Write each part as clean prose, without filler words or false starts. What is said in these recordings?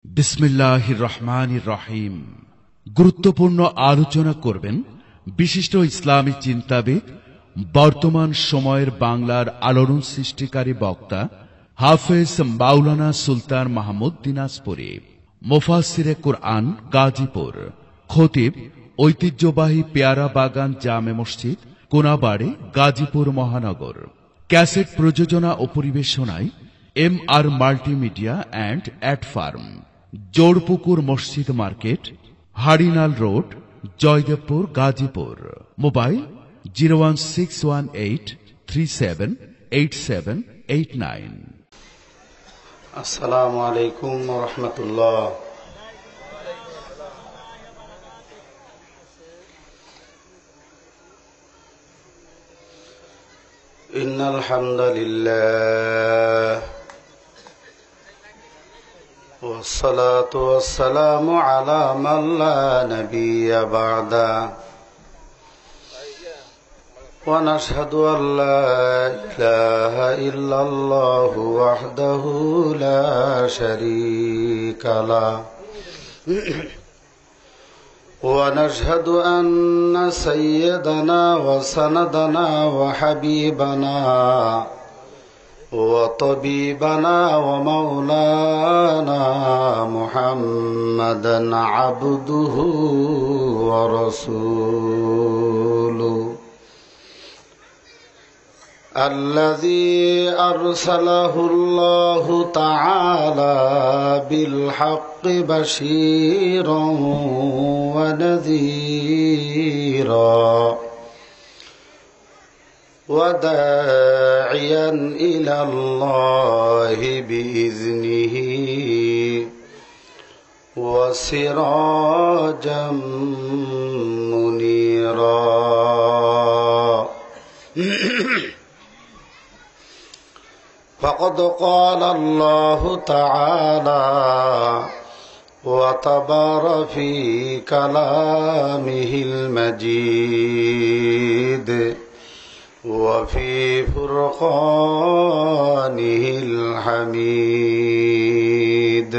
বিসমিল্লাহির রহমানির রহিম। গুরুত্বপূর্ণ আলোচনা করবেন বিশিষ্ট ইসলামী চিন্তাবিদ, বর্তমান সময়ের বাংলার আলোড়ন সৃষ্টিকারী বক্তা হাফেজ মাওলানা সুলতান মাহমুদ দিনাজপুরী, মুফাসসিরে কুরআন, গাজীপুর, খতিব, ঐতিহ্যবাহী পেয়ারা বাগান জামে মসজিদ, কোনাবাড়ি, গাজীপুর মহানগর। ক্যাসেট প্রযোজনা ও পরিবেশনায় MR multimedia and ad firm, Jorpukur মসজিদ market, Harinal road, Joydebpur, Gazipur. Mobile 01618378789। আসসালামু আলাইকুম ওয়া রাহমাতুল্লাহ। ইন্নাল হামদালিল্লাহ والصلاة والسلام على من لا نبي بعده ونشهد أن لا إله إلا الله وحده لا شريك له ونشهد أن سيدنا وسندنا وحبيبنا وطبيبنا ومولانا محمدا عبده ورسوله الذي أرسله الله تعالى بالحق بشيرا ونذيرا وداعيا إلى الله بإذنه وسراجا منيرا فقد قال الله تعالى وتبار في كلامه المجيد وفي فرقانه الحميد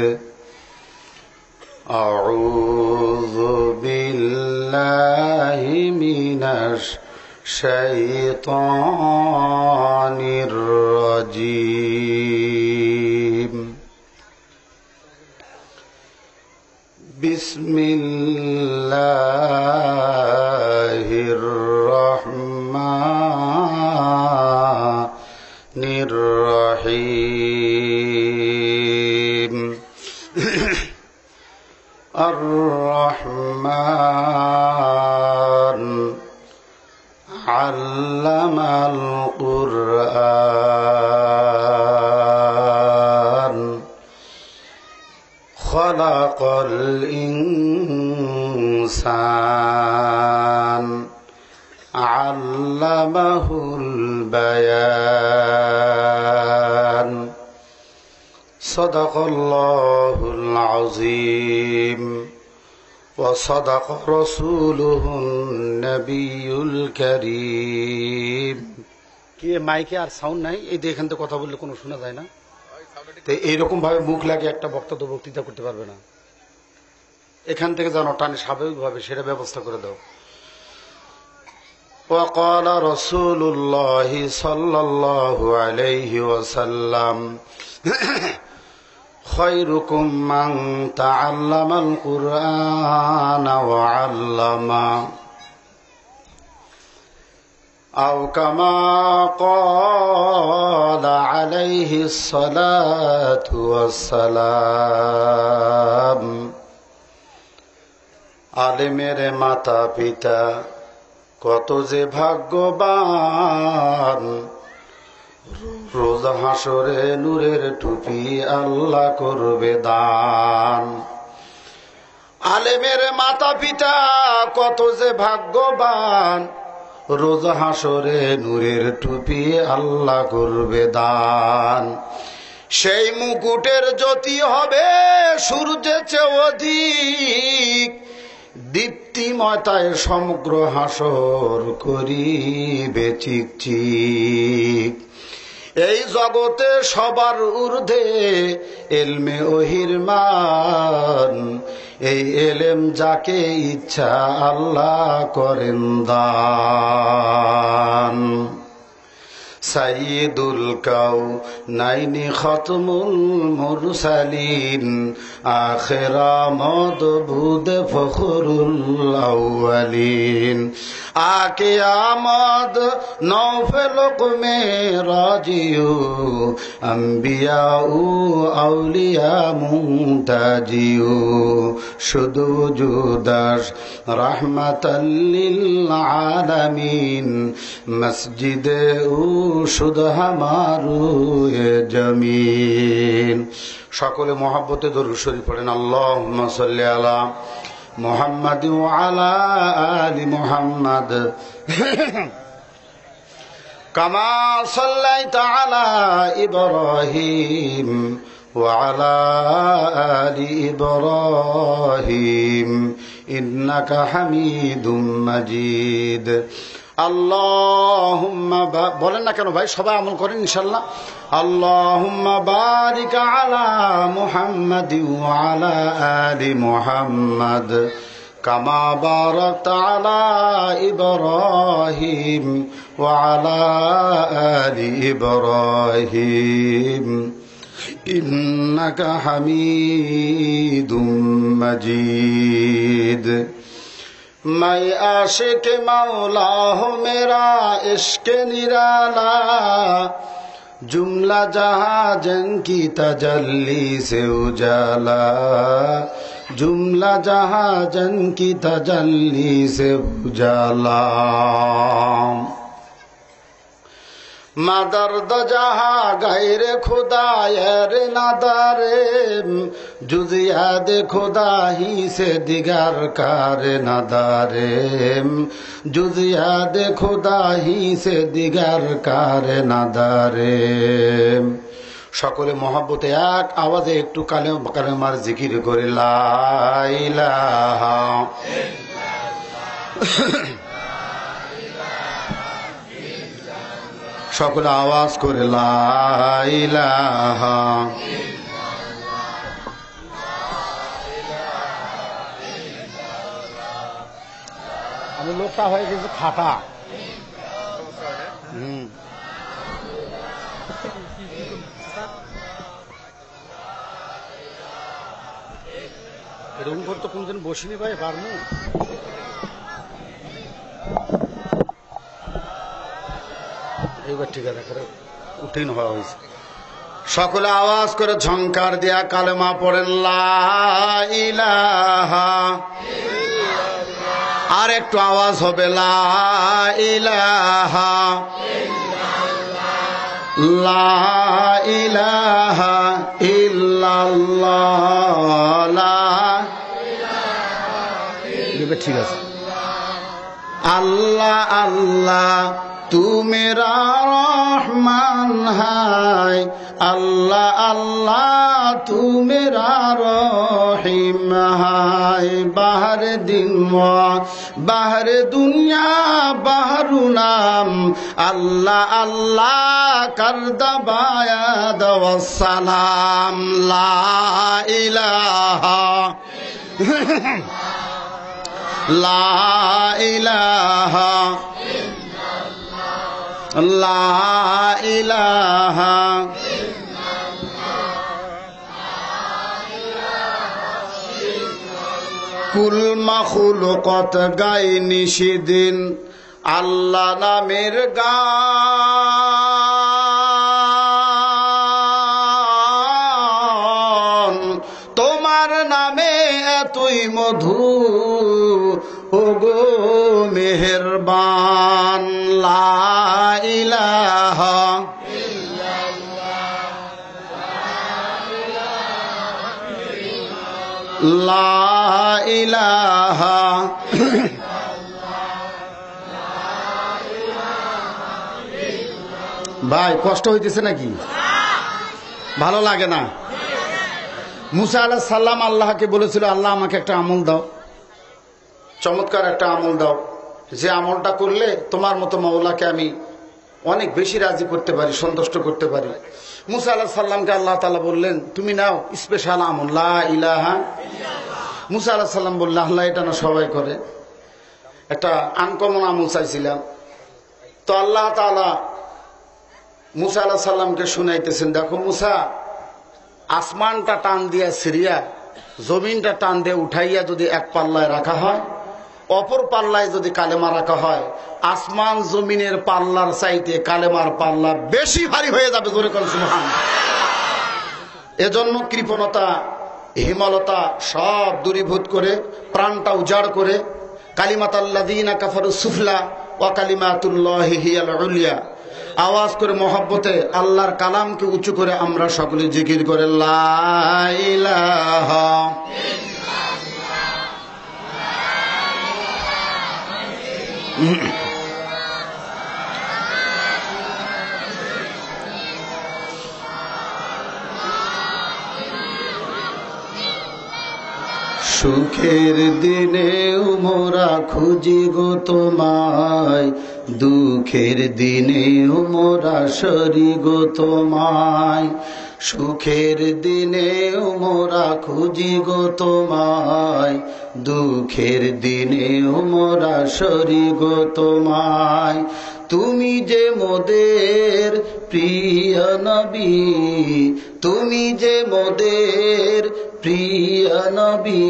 أعوذ بالله من الشيطان الرجيم بسم الله الرحمن الرحيم الرحمن علم القرآن خلق الإنسان علمه البيان صدق الله العظيم وصدق رسوله النبي الكريم। কি মাইকে আর সাউন্ড নাই, এই যে এখান থেকে কথা বললে কোনো শোনা যায় না, তো এইরকম ভাবে মুখ লাগে একটা বক্তা তো বক্তৃতা করতে পারবে না। এখান থেকে যেন টানে স্বাভাবিকভাবে সেটা ব্যবস্থা করে দাও। وقال رسول الله صلى الله عليه وسلم خيركم من تعلم القرآن وعلمه أو كما قال عليه الصلاة والسلام। আলেমের মাতা পিতা কত যে ভাগ্যবান, রোজ হাসরে নূরের টুপি আল্লাহ করবে দান। আলেমের মাতা পিতা কত যে ভাগ্যবান, রোজ হাসরে নূরের টুপি আল্লাহ করবে দান। সেই মুকুটের জ্যোতি হবে সূর্যের চেয়ে অধিক, দীপ্তিময়তায় সমগ্র হাসর করিবে চিকচিক। এই জগতে সবার ঊর্ধ্বে এলমে ওহির মান, এই এলেম যাকে ইচ্ছা আল্লাহ করেন দান। সাইয়্যিদুল কাউনাইনি খতমুল মুরসালিন, আখিরা মদবুদ ফখরুল আউয়ালিন। আকে আমদ নৌফলক মে রাজিউ, আম্বিয়া ও আউলিয়া মুনতাজিউ। শুধু জুদাস রাহমাতাল লিল আলামিন, মসজিদে ও শুধু হামারু জমিন। সকলে মহব্বতে দরুদ শরীফ পড়েন। আল্লাহুম্মা সাল্লি আলা মুহাম্মাদ ওয়া আলা আলি মুহাম্মাদ কামা সাল্লাইতা আলা ইব্রাহিম ওয়া আলা আলি ইব্রাহিম ইন্নাকা হামিদুম মাজিদ। আল্লাহুম্মা, বলেন না কেন ভাই, সবাই আমল করেন ইনশাআল্লাহ। আল্লাহুম্মা বারিক আলা মুহাম্মাদ ওয়া আলা আলি মুহাম্মাদ কামা বারাকতা আলা ইব্রাহিম ওয়া আলা আলি ইব্রাহিম ইন্নাকা হামিদুম মাজিদ। मैं आशिक मौला हूँ, मेरा इश्क निराला, जुमला जहाजन की तजल्ली से उजाला, जुमला जहाजन की तजल्ली से उजाला। मदर्द जहा गैर खुदायर नदारे, जुजियाद खुदा ही से दिगर कार नदारे, जुजियाद खुदा ही से दिगर कार नदारे। সকলে মহব্বতে এক আওয়াজে একটু কালেমার জিকির করে লা ইলাহা সকলে আওয়াজ করে লা ইলাহা। আমি লোকটা হয়ে গেছে খাটা। এরকম করে তো কোনদিন বসিনি ভাই, পারবো এইবার ঠিক আছে, উঠিন হওয়া হয়েছে। সকলে আওয়াজ করে ঝংকার দিয়া কালেমা পড়েন লা ইলাহা। আর একটু আওয়াজ হবে লা ইলাহা, লা ইলাহা ইল্লাল্লাহ। ঠিক আছে। আল্লাহ আল্লাহ तू मेरा रहमान है, अल्लाह अल्लाह तू मेरा रहीम है। बाहर दिन बाहर दुनिया बाहरु नाम, अल्लाह अल्लाह कर दबायाद वस्सलाम। ला इलाहा ला इलाहा ला इलाहा কুল মাখলুকাত গায় নিশিদিন আল্লাহ নামের গান। তোমার নামে এতই মধু ওগো মেহেরবান। লা ইলাহা লা ইলাহা ভাই কষ্ট হইতেছে নাকি? ভালো লাগে না? মুসা আলাইহিস সালাম আল্লাহকে বলেছিল, আল্লাহ আমাকে একটা আমল দাও, চমৎকার একটা আমল দাও, যে আমলটা করলে তোমার মতো মওলাকে আমি অনেক বেশি রাজি করতে পারি, সন্তুষ্ট করতে পারি। মুসা আলাইহিস সালামকে আল্লাহ তাআলা বললেন, তুমি নাও স্পেশাল আমল লা ইলাহা। মুসা আলাইহিস সালাম বললেন, আল্লাহ এটা না সবাই করে, একটা আনকমন আমল চাইছিলাম। তো আল্লাহ তাআলা মুসা আলাইহিস সালামকে শুনাইতেছেন, দেখো মুসা, আসমানটা টান দিয়া সিরিয়া জমিনটা টান দিয়ে উঠাইয়া যদি এক পাল্লায় রাখা হয়, অপর পাল্লায় যদি কালেমা রাখা হয়, আসমান জমিনের পাল্লার চাইতে কালেমার পাল্লা বেশি ভারী হয়ে যাবে। জোরে কোন সুবহানাল্লাহ। এজন্য কৃপণতা, হিমালতা সব দূরীভূত করে, প্রাণটা উজাড় করে কালিমাতাল্লাযীনা কাফারু সুফলা ওয়া কালিমাতুল্লাহি হিয়াল উলিয়া আওয়াজ করে মহব্বতে আল্লাহর কালামকে উঁচু করে আমরা সকলে জিকির করে লা ইলাহা। সুখের দিনে মোরা খুঁজি গো তোমায়, দুঃখের দিনে মোরা সরি গো তোমায়। সুখের দিনে মোরা খুঁজি গো তোমায়, দুঃখের দিনে মোরা সরি গো তোমায়। তুমি যে মোদের প্রিয় নবী, তুমি যে মোদের প্রিয় নবী,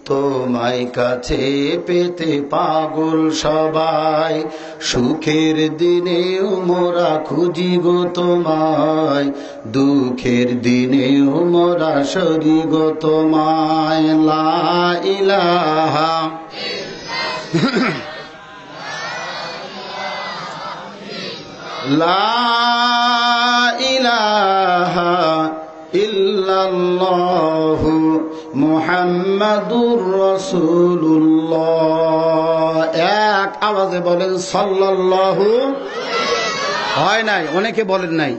তোমায় কাছে পেতে পাগল সবাই। সুখের দিনে মোরা খুঁজি গো তোমায়, দুঃখের দিনে মোরা সরি গো তোমায়। লা ইলাহা লা ইলাহা ইল্লাল্লাহু মুহাম্মাদুর রাসূলুল্লাহ। এক আওয়াজে বলেন সাল্লাল্লাহু। হয় নাই, অনেকে বলেন নাই।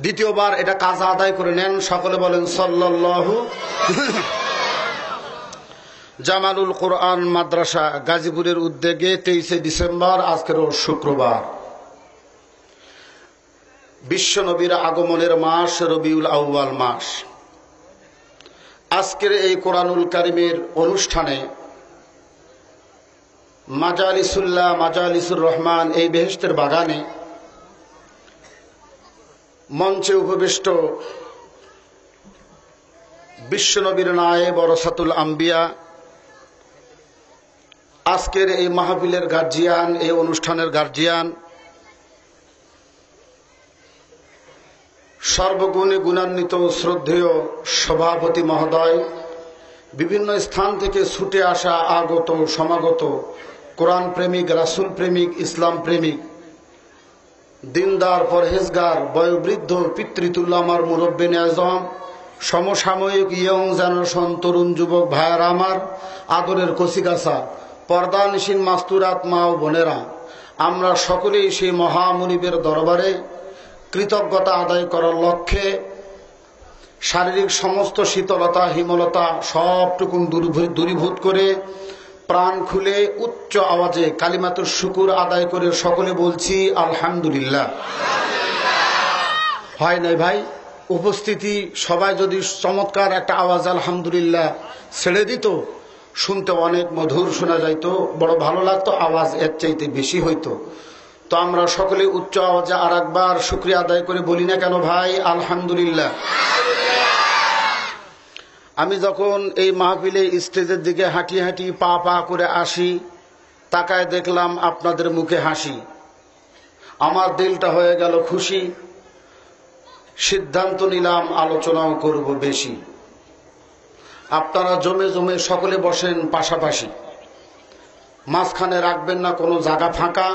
দ্বিতীয়বার এটা কাজা আদায় করে নেন, সকলে বলেন সাল্লাল্লাহু। জামালুল কোরআন মাদ্রাসা গাজীপুরের উদ্যোগে 23 ডিসেম্বর, আজকের শুক্রবার, বিশ্ব নবীর আগমনের মাস রবিউল আউয়াল মাস। আজকের এই কোরআনুল কারীমের অনুষ্ঠানে মাজালিসুল্লাহ মাজালিসুর রহমান এই বেহেশতের বাগানে মঞ্চে উপবিষ্ট বিশ্ব নবীর নায়েব ওয়ারাসাতুল আম্বিয়া, আজকের এই মাহফিলের গার্জিয়ান, এই অনুষ্ঠানের গার্জিয়ান, সর্বগুণে গুণান্বিত শ্রদ্ধেয় সভাপতি মহোদয়, বিভিন্ন স্থান থেকে ছুটে আসা আগত সমাগত কোরআন প্রেমিক, রাসূল প্রেমিক, ইসলাম প্রেমিক, দিনদার, পরহেজগার, বয়োবৃদ্ধ, পিতৃতুল্য আমার মুরব্বিন আজম, সমসাময়িক ইয়ং জেনারেশন, তরুণ যুবক ভাইয়ারা আমার, আদরের কচিকাছা, পর্দানিসীন মাস্তুরাত মা ও বোনেরা, আমরা সকলেই সেই মহামনিবের দরবারে কৃতজ্ঞতা আদায় করার লক্ষ্যে শারীরিক সমস্ত শীতলতা, হিমলতা সবটুকুন দূরীভূত করে প্রাণ খুলে উচ্চ আওয়াজে কালিমাতুর শুকুর আদায় করে সকলে বলছি আলহামদুলিল্লাহ। হয় নাই ভাই? উপস্থিতি সবাই যদি চমৎকার একটা আওয়াজ আলহামদুলিল্লাহ ছেড়ে দিত, শুনতে অনেক মধুর শোনা যাইতো, বড় ভালো লাগতো, আওয়াজ এর চাইতে বেশি হইতো। তো আমরা সকলে উচ্চ আওয়াজে আর একবার শুকরিয়া আদায় করে বলি না কেন ভাই আলহামদুলিল্লাহ। আমি যখন এই মাহফিলে স্টেজের দিকে হাঁটি হাঁটি পা পা করে আসি, তাকায় দেখলাম আপনাদের মুখে হাসি, আমার দিলটা হয়ে গেল খুশি। সিদ্ধান্ত নিলাম আলোচনাও করব বেশি। আপনারা জমে জমে সকলে বসেন পাশাপাশি, মাঝখানে রাখবেন না কোনো জায়গা ফাঁকা,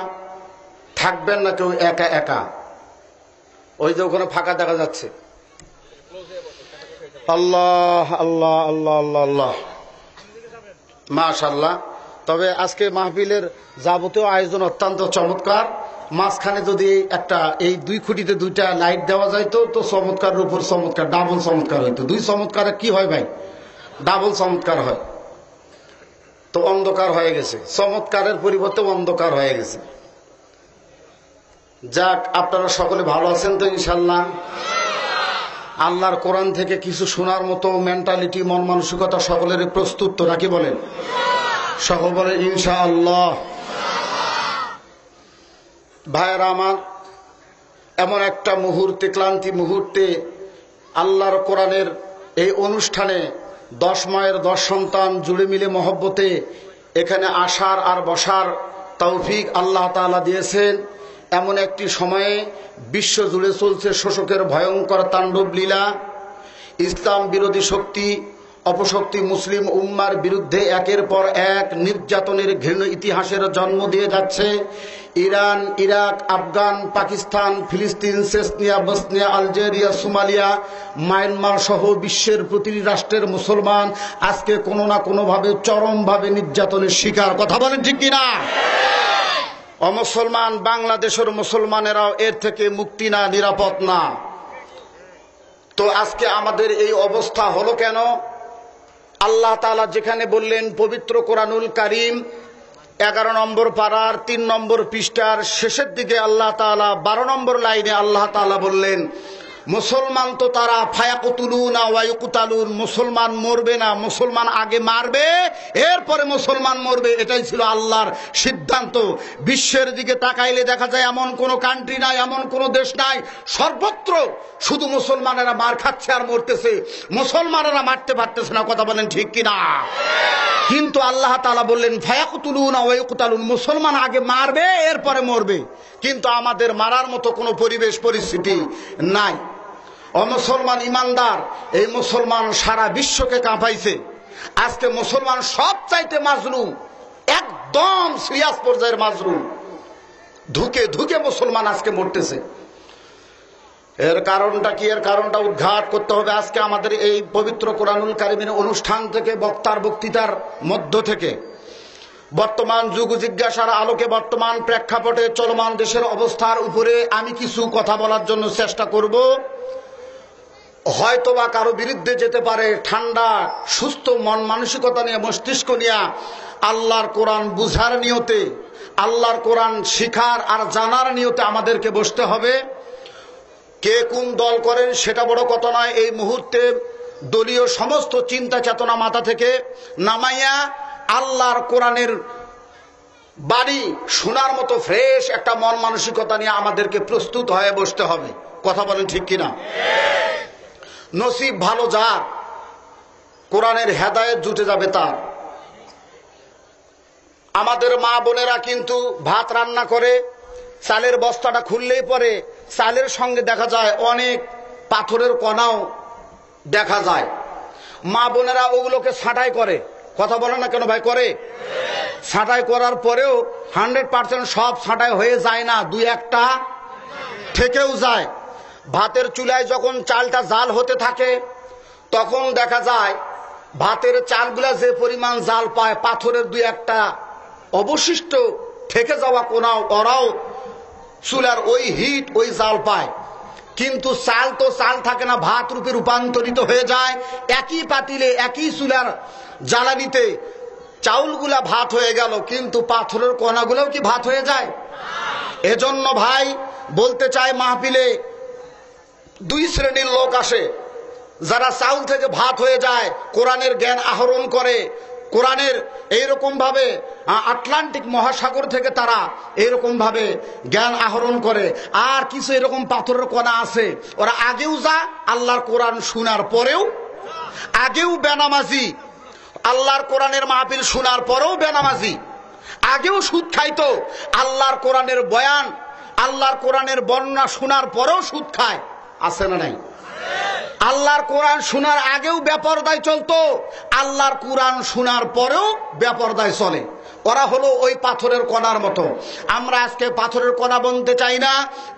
থাকবেন না কেউ একা একা। ওই যে ওখানে ফাঁকা দেখা যাচ্ছে, আল্লাহ আল্লাহ আল্লাহ আল্লাহ আল্লাহ মাশাআল্লাহ। তবে আজকে মাহফিলের যাবতীয় আয়োজন অত্যন্ত চমৎকার। মাঝখানে যদি একটা এই 2 খুঁটিতে 2টা লাইট দেওয়া যাইতো তো চমৎকারের উপর চমৎকার, ডাবল চমৎকার হইতো। 2 চমৎকারে কি হয় ভাই? ডাবল চমৎকার হয়। তো অন্ধকার হয়ে গেছে, চমৎকারের পরিবর্তে অন্ধকার হয়ে গেছে। যাক, আপনারা সকলে ভালো আছেন তো ইনশাল্লাহ? আল্লাহর কোরআন থেকে কিছু শোনার মতো মেন্টালিটি, মন মানসিকতা সকলেরই প্রস্তুত তো নাকি বলেন? সকল বলে ইনশাআল্লাহ। ভাইয়েরা আমার, এমন একটা মুহূর্তে, ক্লান্তি মুহূর্তে আল্লাহর কোরআনের এই অনুষ্ঠানে 10 মায়ের 10 সন্তান জুড়ে মিলে মহব্বতে এখানে আসার আর বসার তৌফিক আল্লাহ তাআলা দিয়েছেন। এমন একটি সময়ে বিশ্ব জুড়ে চলছে শোষকের ভয়ঙ্কর তাণ্ডব লীলা। ইসলাম বিরোধী শক্তি, অপশক্তি মুসলিম উম্মার বিরুদ্ধে একের পর এক নির্যাতনের ঘৃণ্য ইতিহাসের জন্ম দিয়ে যাচ্ছে। ইরান, ইরাক, আফগান, পাকিস্তান, ফিলিস্তিন, Chechnya, Bosnia, Algeria, Somalia, Myanmar সহ বিশ্বের প্রতিটি রাষ্ট্রের মুসলমান আজকে কোনো না কোনোভাবে চরমভাবে নির্যাতনের শিকার। কথা বলেন ঠিক কিনা? অমুসলমান বাংলাদেশের মুসলমানেরাও এর থেকে মুক্তি না, নিরাপদ না। তো আজকে আমাদের এই অবস্থা হলো কেন? আল্লাহ তাআলা যেখানে বললেন পবিত্র কোরআনুল কারীম 11 নম্বর পারার 3 নম্বর পৃষ্ঠার শেষের দিকে আল্লাহ তাআলা 12 নম্বর লাইনে আল্লাহ তাআলা বললেন, মুসলমান তো তারা ফায়াকুতুলুনা ওয়া ইউকতালুন, মুসলমান মরবে না, মুসলমান আগে মারবে এরপরে মুসলমান মরবে। এটাই ছিল আল্লাহর সিদ্ধান্ত। বিশ্বের দিকে তাকাইলে দেখা যায় এমন কোন কান্ট্রি নাই, এমন কোন দেশ নাই, সর্বত্র শুধু মুসলমানেরা মার খাচ্ছে আর মরতেছে, মুসলমানেরা মারতে পারতেছে না। কথা বলেন ঠিক কিনা? কিন্তু আল্লাহ তাআলা বললেন ফায়াকুতুলুনা ওয়া ইউকতালুন, মুসলমান আগে মারবে এরপরে মরবে। কিন্তু আমাদের মারার মতো কোনো পরিবেশ পরিস্থিতি নাই। অমুসলমান ইমানদার, এই মুসলমান সারা বিশ্বকে কাঁপাইছে। আজকে মুসলমান সব চাইতে মাজলুম, একদম সিরিয়াস পর্যায়ের মাজলুম। ধুকে ধুকে মুসলমান আজকে মরতেছে। এর কারণটা কি? এর কারণটা উদ্ঘাট করতে হবে আজকে আমাদের এই পবিত্র কোরআনুল কারীমের অনুষ্ঠান থেকে, বক্তার বক্তৃতার মধ্য থেকে। বর্তমান যুগ জিজ্ঞাসার আলোকে, বর্তমান প্রেক্ষাপটে চলমান দেশের অবস্থার উপরে আমি কিছু কথা বলার জন্য চেষ্টা করব। হয়তোবা কারো বিরুদ্ধে যেতে পারে। ঠান্ডা সুস্থ মন মানসিকতা নিয়ে, মস্তিষ্ক নিয়ে আল্লাহর কোরআন বুঝার নিয়তে, আল্লাহর কোরআন শিখার আর জানার নিয়তে আমাদেরকে বসতে হবে। কে কোন দল করেন সেটা বড় কথা নয়। এই মুহূর্তে দলীয় সমস্ত চিন্তা চেতনা মাথা থেকে নামাইয়া আল্লাহর কোরআনের বাণী শোনার মতো ফ্রেশ একটা মন মানসিকতা নিয়ে আমাদেরকে প্রস্তুত হয়ে বসতে হবে। কথা বলেন ঠিক কিনা? নসিব ভালো যার, কোরআনের হেদায়েত জুটে যাবে তার। আমাদের মা বোনেরা কিন্তু ভাত রান্না করে, চালের বস্তাটা খুললেই পরে চালের সঙ্গে দেখা যায় অনেক পাথরের কণাও দেখা যায়। মা বোনেরা ওগুলোকে ছাঁটাই করে। কথা বলে না কেন ভাই? করে। ছাঁটাই করার পরেও 100% সব ছাঁটাই হয়ে যায় না, 2-1টা থেকেও যায়। ভাতের চুলায় যখন চালটা জাল হতে থাকে তখন দেখা যায় ভাতের চালগুলা যে পরিমাণ জাল পায়, পাথরের 2-1টা অবশিষ্ট থেকে যাওয়া কোনাও ওরাও চুলার ওই হিট, ওই জাল পায়। কিন্তু চাল তো চাল থাকে না, ভাত রূপে রূপান্তরিত হয়ে যায়। একই পাতিলে, একই চুলার জ্বালানিতে চাউলগুলা ভাত হয়ে গেল, কিন্তু পাথরের কণাগুলোও কি ভাত হয়ে যায়? এজন্য ভাই বলতে চাই, মাহফিলে 2 শ্রেণীর লোক আসে। যারা চাউল থেকে ভাত হয়ে যায়, কোরআনের জ্ঞান আহরণ করে, কোরআনের এইরকম ভাবে আটলান্টিক মহাসাগর থেকে তারা এইরকম ভাবে জ্ঞান আহরণ করে। আর কিছু এরকম পাথরের কণা আছে, ওরা আগেও যা আল্লাহর কোরআন শোনার পরেও, আগেও বেনামাজি, আল্লাহর কোরআনের মাহফিল শোনার পরেও বেনামাজি, আগেও সুদ খাইতো, আল্লাহর কোরআনের বয়ান, আল্লাহর কোরআনের বর্ণনা শোনার পরেও সুদ খায়। আছে না নাই? আল্লাহর কোরআন শোনার আগেও বেপরদায় চলতো, আল্লাহর কোরআন শোনার পরেও বেপরদায় চলে। ওরা হলো ওই পাথরের কণার মতো। আমরা আজকে পাথরের কণা বনতে চাই না,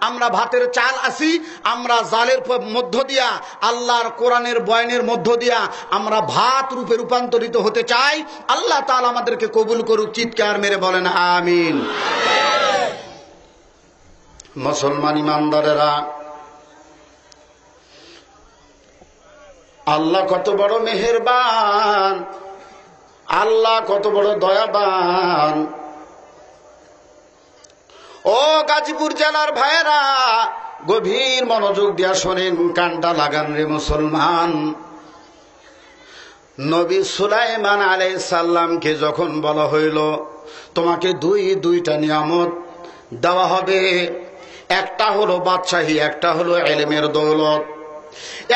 আমরা ভাতের চাল আসি, আমরা জালের মধ্য দিয়া, আল্লাহর কোরআনের বয়ানের মধ্য দিয়া আমরা ভাত রূপে রূপান্তরিত হতে চাই। আল্লাহ তাআলা আমাদেরকে কবুল করুক। চিৎকার মেরে বলেন আমিন। মুসলমান ইমানদারেরা, আল্লাহ কত বড় মেহেরবান, আল্লাহ কত বড় দয়াবান। ও গাজীপুর জেলার ভাইয়েরা, গভীর মনোযোগ দিয়া শোনেন, কানটা লাগান রে মুসলমান। নবী সুলাইমান আলাইহিস সালামকে যখন বলা হইল তোমাকে দুইটা নিয়ামত দেওয়া হবে, একটা হলো বাদশাহী, একটা হলো ইলমের দৌলত,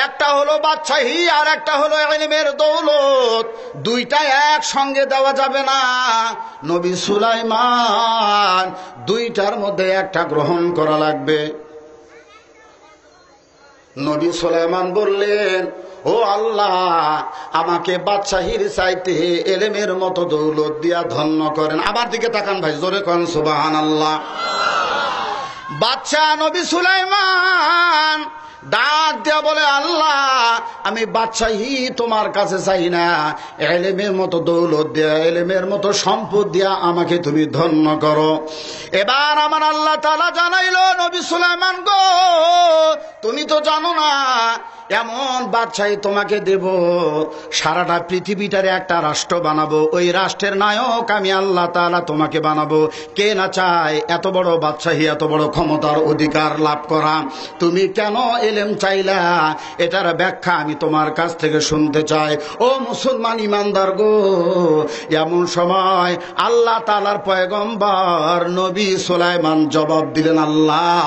একটা হলো বাদশাহী আর একটা হলো ইলমের দৌলত, দুইটা একসঙ্গে দেওয়া যাবে না। নবী সুলাইমান দুইটার মধ্যে একটা গ্রহণ করা লাগবে। নবী সুলাইমান বললেন, ও আল্লাহ, আমাকে বাদশাহীর চাইতে ইলমের মতো দৌলত দিয়া ধন্য করেন। আমার দিকে তাকান ভাই, জোরে করেন সুবহানাল্লাহ। বাদশাহ নবী সুলাইমান ডাক দিয়া বলে, আল্লাহ, আমি বাদশাহী তোমার কাছে চাই না, ইলমের মতো দৌলত দিয়া, ইলমের মতো সম্পদ দিয়া আমাকে তুমি ধন্য করো। এবার আমার আল্লাহ তাআলা জানাইলো, নবী সুলাইমান গো, তুমি তো জানো না এমন বাদশাহী তোমাকে দেব, সারাটা পৃথিবীটারে একটা রাষ্ট্র বানাবো, ওই রাষ্ট্রের নায়ক আমি আল্লাহ তাআলা তোমাকে বানাবো। কে না চায় এত বড় বাদশাহী, এত বড় ক্ষমতার অধিকার লাভ করা? তুমি কেন ইলম চাইলা, এটার ব্যাখ্যা আমি তোমার কাছ থেকে শুনতে চাই। ও মুসলমান ইমানদার গো, এমন সময় আল্লাহ তাআলার পয়গম্বর নবী সুলাইমান জবাব দিলেন, আল্লাহ,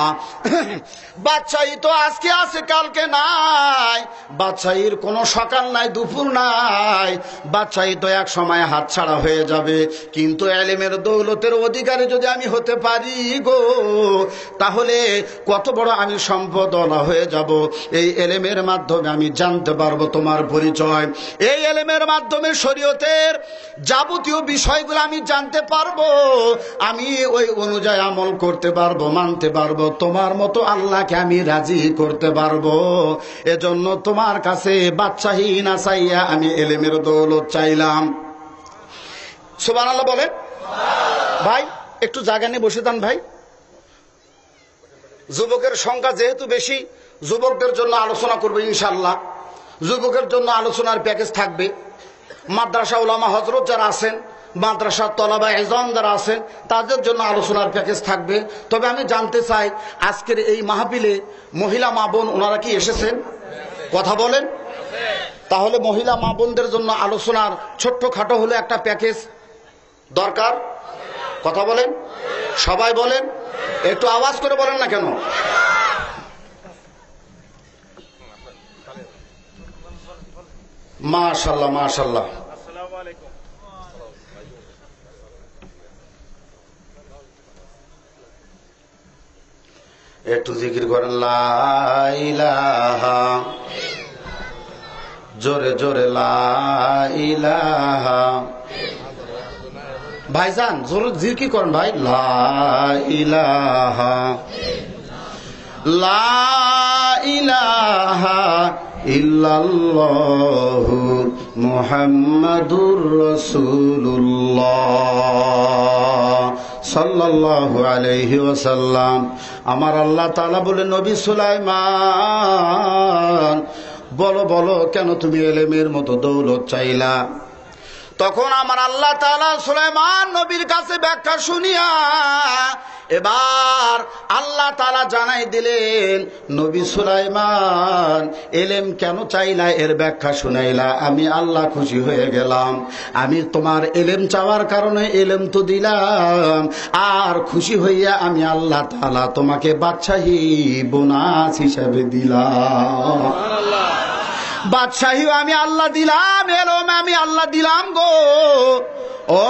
বাদশাহী তো আজকে আছে কালকে নাই, বাদশাহীর কোনো সকাল নাই দুপুর নাই, বাদশাহী তো এক সময় হাতছাড়া হয়ে যাবে। কিন্তু ইলমের দৌলতের অধিকারী যদি আমি হতে পারি গো, তাহলে কত বড় আমি সম্পদওয়ালা হয়ে যাব। এই ইলমের মাধ্যমে আমি জানতে পারবো তোমার পরিচয়, এই ইলমের মাধ্যমে শরীয়তের যাবতীয় বিষয়গুলো আমি জানতে পারবো, আমি ওই অনুযায়ী আমল করতে পারবো, মানতে পারবো, তোমার মতো আল্লাহকে আমি রাজি করতে পারবো। এজন্য তোমার কাছে বাদশাহী না চাইয়া আমি ইলমের দৌলত চাইলাম। সুবহানাল্লাহ বলেন। ভাই একটু জায়গা নিয়ে বসে যান ভাই। যুবকের সংখ্যা যেহেতু বেশি, যুবকদের জন্য আলোচনা করবে ইনশাআল্লাহ। যুবকের জন্য আলোচনার প্যাকেজ থাকবে। মাদ্রাসা উলামা হযরত যারা আছেন, মাদ্রাসা তলাবা ইজম যারা আছেন, তাদের জন্য আলোচনার প্যাকেজ থাকবে। তবে আমি জানতে চাই, আজকের এই মাহফিলে মহিলা মা বোন ওনারা কি এসেছেন? কথা বলেন। তাহলে মহিলা মা বোনদের জন্য আলোচনার ছোট্টখাটো হলো একটা প্যাকেজ দরকার। কথা বলেন, সবাই বলেন, একটু আওয়াজ করে বলেন না কেন? মাশাআল্লাহ মাশাআল্লাহ। একটু জিকির করেন, লা ইলাহা, জোরে জোরে লা ইলাহা। ভাইজান জোরে জিকির করেন ভাই, লা ইলাহা, লা ইলাহা ইল্লাল্লাহু মুহাম্মাদুর রাসূলুল্লাহ সাল্লাল্লাহু আলাইহি ওয়াসাল্লাম। আমার আল্লাহ তাআলা বলে, নবী সুলাইমান, বলো বলো কেন তুমি ইলমের মতো দৌলত চাইলা? তখন আমার আল্লাহ তাআলা সুলাইমান নবীর কাছে ব্যাখ্যা শুনিয়া এবার আল্লাহ তাআলা জানাই দিলেন, নবী সুলাইমান ইলম কেন চাইলা, এর ব্যাখ্যা শুনাইলা, আমি আল্লাহ খুশি হয়ে গেলাম। আমি তোমার ইলম চাওয়ার কারণে ইলম তো দিলাম, আর খুশি হইয়া আমি আল্লাহ তাআলা তোমাকে বাদশাহী বোনাস হিসাবে দিলাম। বাদশাহী আমি আল্লাহ দিলাম, এলম আমি আল্লাহ দিলাম গো। ও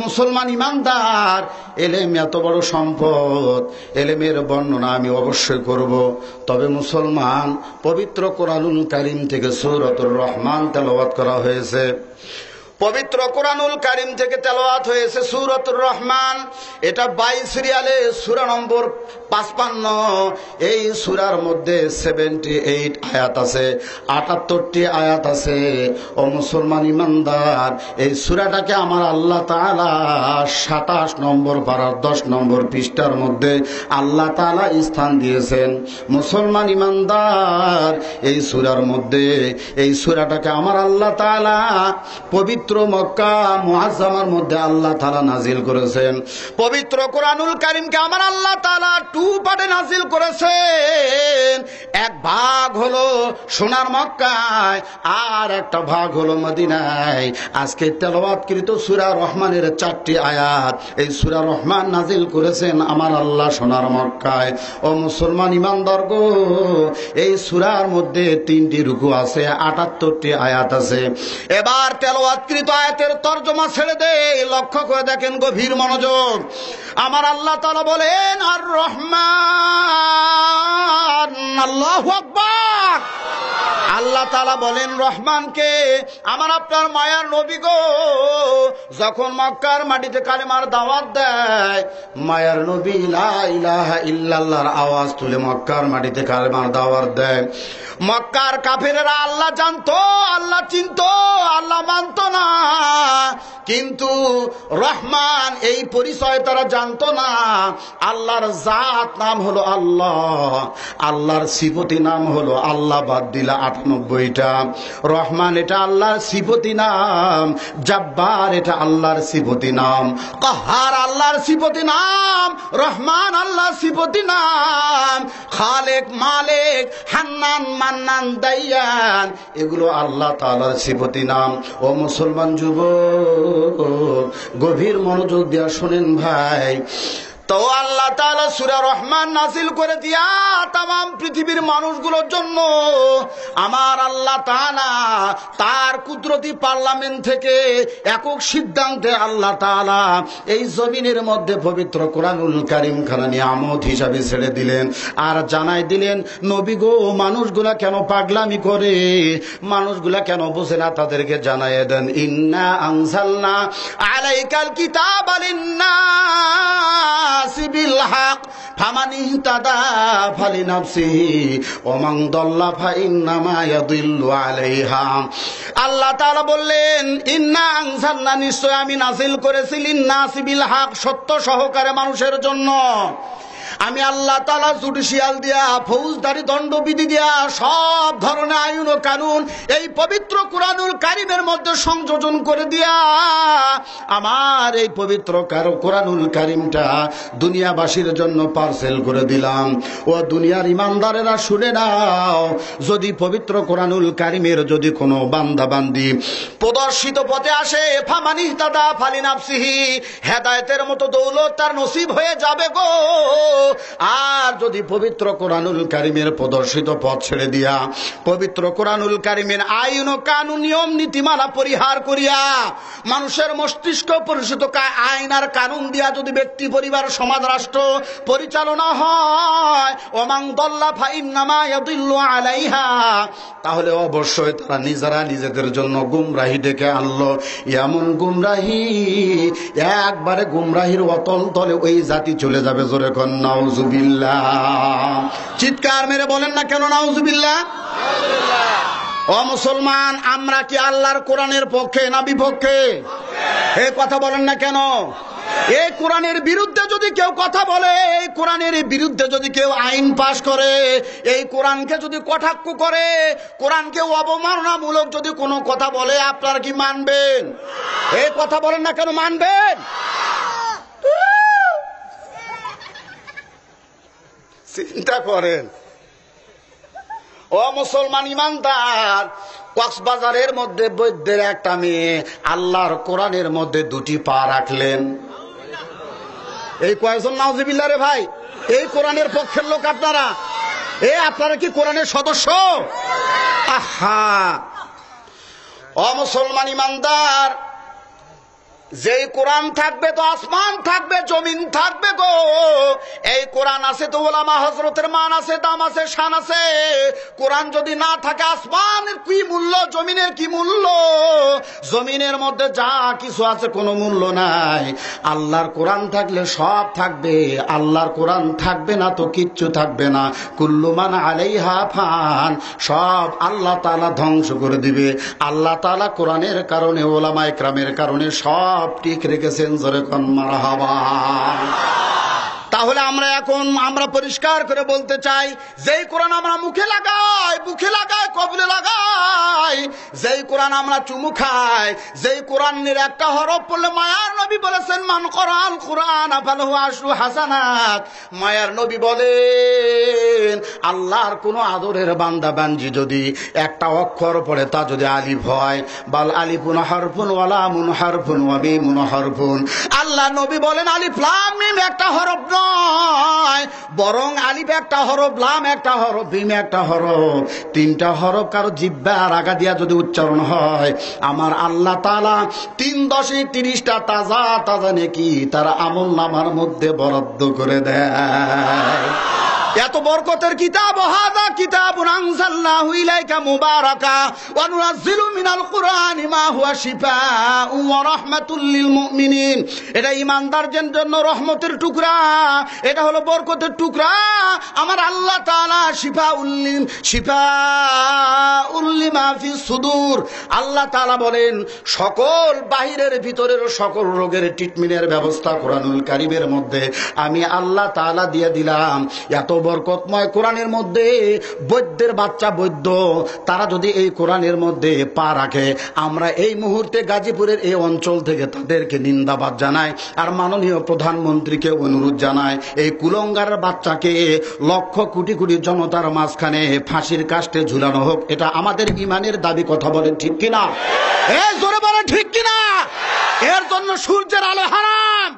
মুসলমান ইমানদার, এলেম এত বড় সম্পদ, এলেমের বর্ণনা আমি অবশ্যই করব। তবে মুসলমান, পবিত্র কোরআনুল কারীম থেকে সূরাতুর রহমান তেলাওয়াত করা হয়েছে। পবিত্র কোরআনুল কারীম থেকে তেলাওয়াত হয়েছে সূরাতুর রহমান। এটা 22 সিরিয়ালে সূরা নম্বর 55। এই সূরার মধ্যে 78 আয়াত আছে, 78টি আয়াত আছে। ও মুসলমান ইমানদার, এই সূরাটাকে আমার আল্লাহ তাআলা 27 নম্বর পারার 10 নম্বর পৃষ্ঠার মধ্যে আল্লাহ তাআলা স্থান দিয়েছেন। মুসলমান ইমানদার, এই সূরার মধ্যে, এই সূরাটাকে আমার আল্লাহ তাআলা পবিত্র পবিত্র মক্কা মুআজ্জামার মধ্যে আল্লাহ তাআলা নাজিল করেছেন। পবিত্র কোরআনুল কারীমকে আমার আল্লাহ তাআলা 2 পার্টে নাজিল করেছেন। এক ভাগ হলো সোনার মক্কায়, আর একটা ভাগ হলো মদিনায়। আজকে তেলাওয়াতকৃত সূরা রহমানের 4টি আয়াত, এই সূরা রহমান নাজিল করেছেন আমার আল্লাহ সোনার মক্কায়। ও মুসলমান ইমানদার গো, এই সূরার মধ্যে 3টি রুকু আছে, 78টি আয়াত আছে। এবার তেলাওয়াতকৃত আয়াতের তরজমা ছেড়ে দেই, লক্ষ্য করে দেখেন, গভীর মনোযোগ। আমার আল্লাহ তাআলা বলেন আর রহমান, আল্লাহু আকবার। আল্লাহ তাআলা বলেন রহমানকে, আমার আপনার মায়ার নবী গো যখন মক্কার মাটিতে কালেমার দাওয়াত দেয়, মায়ার নবী লা ইলাহা ইল্লাল্লাহর আওয়াজ তুলে মক্কার মাটিতে কালেমার দাওয়াত দেয়। মক্কার কাফেরেরা আল্লাহ জানতো, আল্লাহ চিনতো, আল্লাহ মানতো না, কিন্তু রহমান এই পরিচয় তারা জানতো না। আল্লাহর জাত নাম হলো আল্লাহ, আল্লাহর সিফতি নাম হলো আল্লাহ, বাদ দিলা 98টা। রহমান এটা আল্লাহর সিফতি নাম, জব্বার এটা আল্লাহর সিফতি নাম, কাহার আল্লাহর সিফতি নাম, রহমান আল্লাহর সিফতি নাম, খালেক, মালিক, হান্নান, মান্নান, দাইয়ান এগুলো আল্লাহ তাআলার সিফতি নাম। ও মুসলমান যুবক, গভীর মনোযোগ দিয়া শুনেন ভাই। তো আল্লাহ তাআলা সূরা রহমান নাযিল করে দিয়া তাম পৃথিবীর মানুষগুলোর জন্য আমার আল্লাহ তাআলা তার কুদরতি পার্লামেন্ট থেকে একক সিদ্ধান্তে আল্লাহ তাআলা এই জমিনের মধ্যে পবিত্র কোরআনুল কারীম খানা নিয়ামত হিসাবে ছেড়ে দিলেন। আর জানাই দিলেন, নবী গো মানুষগুলা কেন পাগলামি করে, মানুষগুলা কেন বোঝে না, তাদেরকে জানাইয়ে দেন ইন্না আনজালনা আলাইকাল কিতাবা লিন্নাস বিল হক ফামান ইহতাদা ফালিনাফসিহি ওয়া মান দাল্লা ফাইন্নামা ইয়াদিল্লু আলাইহা। আল্লাহ তাআলা বললেন ইন্না আনজালনা, নিশ্চয় আমি নাযিল করেছি, লিন্নাস বিল হক, সত্য সহকারে মানুষের জন্য। আমি আল্লাহ তাআলা জুডিশিয়াল দিয়া, ফৌজদারি দণ্ডবিধি দিয়া, সব ধরনের আইন ও কানুন এই পবিত্র কোরআনুল কারীমের মধ্যে সংযোজন করে দিয়া আমার এই পবিত্র কোরআনুল কারীমটা দুনিয়াবাসীর জন্য পার্সেল করে দিলাম। ও দুনিয়ার ইমানদারেরা শুনে নাও, যদি পবিত্র কোরআনুল কারীমের যদি কোনো বান্দা বান্দি প্রদর্শিত পথে আসে, ফামানি ইহতাদা ফালিনাফসিহি, হেদায়েতের মতো দৌলত তার নসিব হয়ে যাবে গো। আর যদি পবিত্র কোরআনুল কারীমের প্রদর্শিত পথ ছেড়ে দিয়া পবিত্র কোরআনুল কারীমের আইন ও কানুন, নিয়ম নীতিমালা পরিহার করিয়া মানুষের মস্তিষ্ক পরিচিত আইন আর কানুন দিয়া যদি ব্যক্তি, পরিবার, সমাজ, রাষ্ট্র পরিচালনা হয়, ওমান দাল্লা ফাইন্নামা ইয়াদিল্লু আলাইহা, তাহলে অবশ্যই তারা নিজেরা নিজেদের জন্য গুমরাহি ডেকে আনলো। এমন গুমরাহি, একবারে গুমরাহির অতল তলে ওই জাতি চলে যাবে। জোরে কোন নাউজুবিল্লাহ, চিৎকার মেরে বলেন না কেন নাউজুবিল্লাহ। ও মুসলমান, আমরা কি আল্লাহর কোরআনের পক্ষে না বিপক্ষে? এই কথা বলেন না কেন? এই কোরআনের বিরুদ্ধে যদি কেউ কথা বলে, এই কোরআনের বিরুদ্ধে যদি কেউ আইন পাশ করে, এই কোরআনকে যদি কটাক্ষ করে, কোরআনকে অবমাননামূলক যদি কোনো কথা বলে, আপনারা কি মানবেন? এই কথা বলেন না কেন মানবেন? চিন্তা করেন। ও মুসলমান ইমানদার, কক্সবাজারের মধ্যে বৈদ্যের একটা মেয়ে আল্লাহর কোরআনের মধ্যে 2টি পা রাখলেন। এই কয়েকজন নাউজুবিল্লাহ রে ভাই, এই কোরআনের পক্ষের লোক আপনারা? আপনারা কি কোরআনের সদস্য? আহা, ও মুসলমান ইমানদার, যেই কোরআন থাকবে তো আসমান থাকবে, জমিন থাকবে গো। এই কোরআন আছে তো ওলামা হযরতের মান আছে, দাম আছে, শান আছে। কোরআন যদি না থাকে, আসমানের কি মূল্য, জমিনের কি মূল্য? জমিনের মধ্যে যা কিছু আছে কোনো মূল্য নাই। আল্লাহর কোরআন থাকলে সব থাকবে, আল্লাহর কোরআন থাকবে না তো কিচ্ছু থাকবে না। কুল্লু মান আলাইহা ফান, সব আল্লাহ তাআলা ধ্বংস করে দিবে। আল্লাহ তাআলা কোরআনের কারণে, ওলামা ইকরামের কারণে সব ঠিক রেখেছেন। জোরে কোন মারহাবা। তাহলে আমরা পরিষ্কার করে বলতে চাই, যেই কোরআন আমরা মুখে লাগাই কবলে লাগাই, যেই কোরআন আমরা চুমু খাই, যেই কোরআনের একটা হরফ পড়লে মায়ার নবী বলেছেন মান করাল কোরআন ফালাহু আশরু হাসানাত। মায়ার নবী বলেন আল্লাহর কোন আদরের বান্দা বান্দি যদি একটা অক্ষর পড়ে তা যদি আলিফ হয়, বাল আলিফুন হারফুন ওয়া লামুন হারফুন ওয়া মিমুন হারফুন। আল্লাহ নবী বলেন আলিফ লাম মিম একটা হরফ নয়, বরং আলিফ একটা হরফ, লাম একটা হরফ, মিম একটা হরফ। তিনটা হরফ কারো জিহ্বার আগা দিয়া যদি উচ্চারণ হয়, আমার আল্লাহ তাআলা 3-30টা তাজা তাজা নেকি তার আমলনামার মধ্যে বরাদ্দ করে দেয়। এত বরকতের কিতাব, হাদা কিতাবুন আনজালনাহু ইলাইকা মুবারাকা ওয়া নুনাজ্জিলু মিনাল কুরআনি মা হুয়া শিফাউ ওয়া রাহমাতুল লিল মুমিনিন। এটা ঈমানদারদের জন্য রহমতের টুকরা, এটা হলো বরকতের টুকরা। আমার আল্লাহ তাআলা শিফাউল লিমা ফিস সুদূর, আল্লাহ তাআলা বলেন সকল বাহিরের ভিতরের সকল রোগের ট্রিটমেন্টের ব্যবস্থা কোরআনুল কারীমের মধ্যে আমি আল্লাহ তাআলা দিয়ে দিলাম। এত বরকতময় কোরআনের মধ্যে বৈদ্যের বাচ্চা বৈদ্য তারা যদি এই কোরআনের মধ্যে পা রাখে, আমরা এই মুহূর্তে গাজীপুরের এই অঞ্চল থেকে তাদেরকে নিন্দাবাদ জানাই আর মাননীয় প্রধানমন্ত্রীকে অনুরোধ জানাই, এই কুলঙ্গারের বাচ্চাকে লক্ষ কোটি কোটি জনতার মাঝখানে ফাঁসির কাস্টে ঝুলানো হোক। এটা আমাদের ইমানের দাবি। কথা বলেন ঠিক কিনা? জোরে বলেন ঠিক কিনা? এর জন্য সূর্যের আলো হারাম,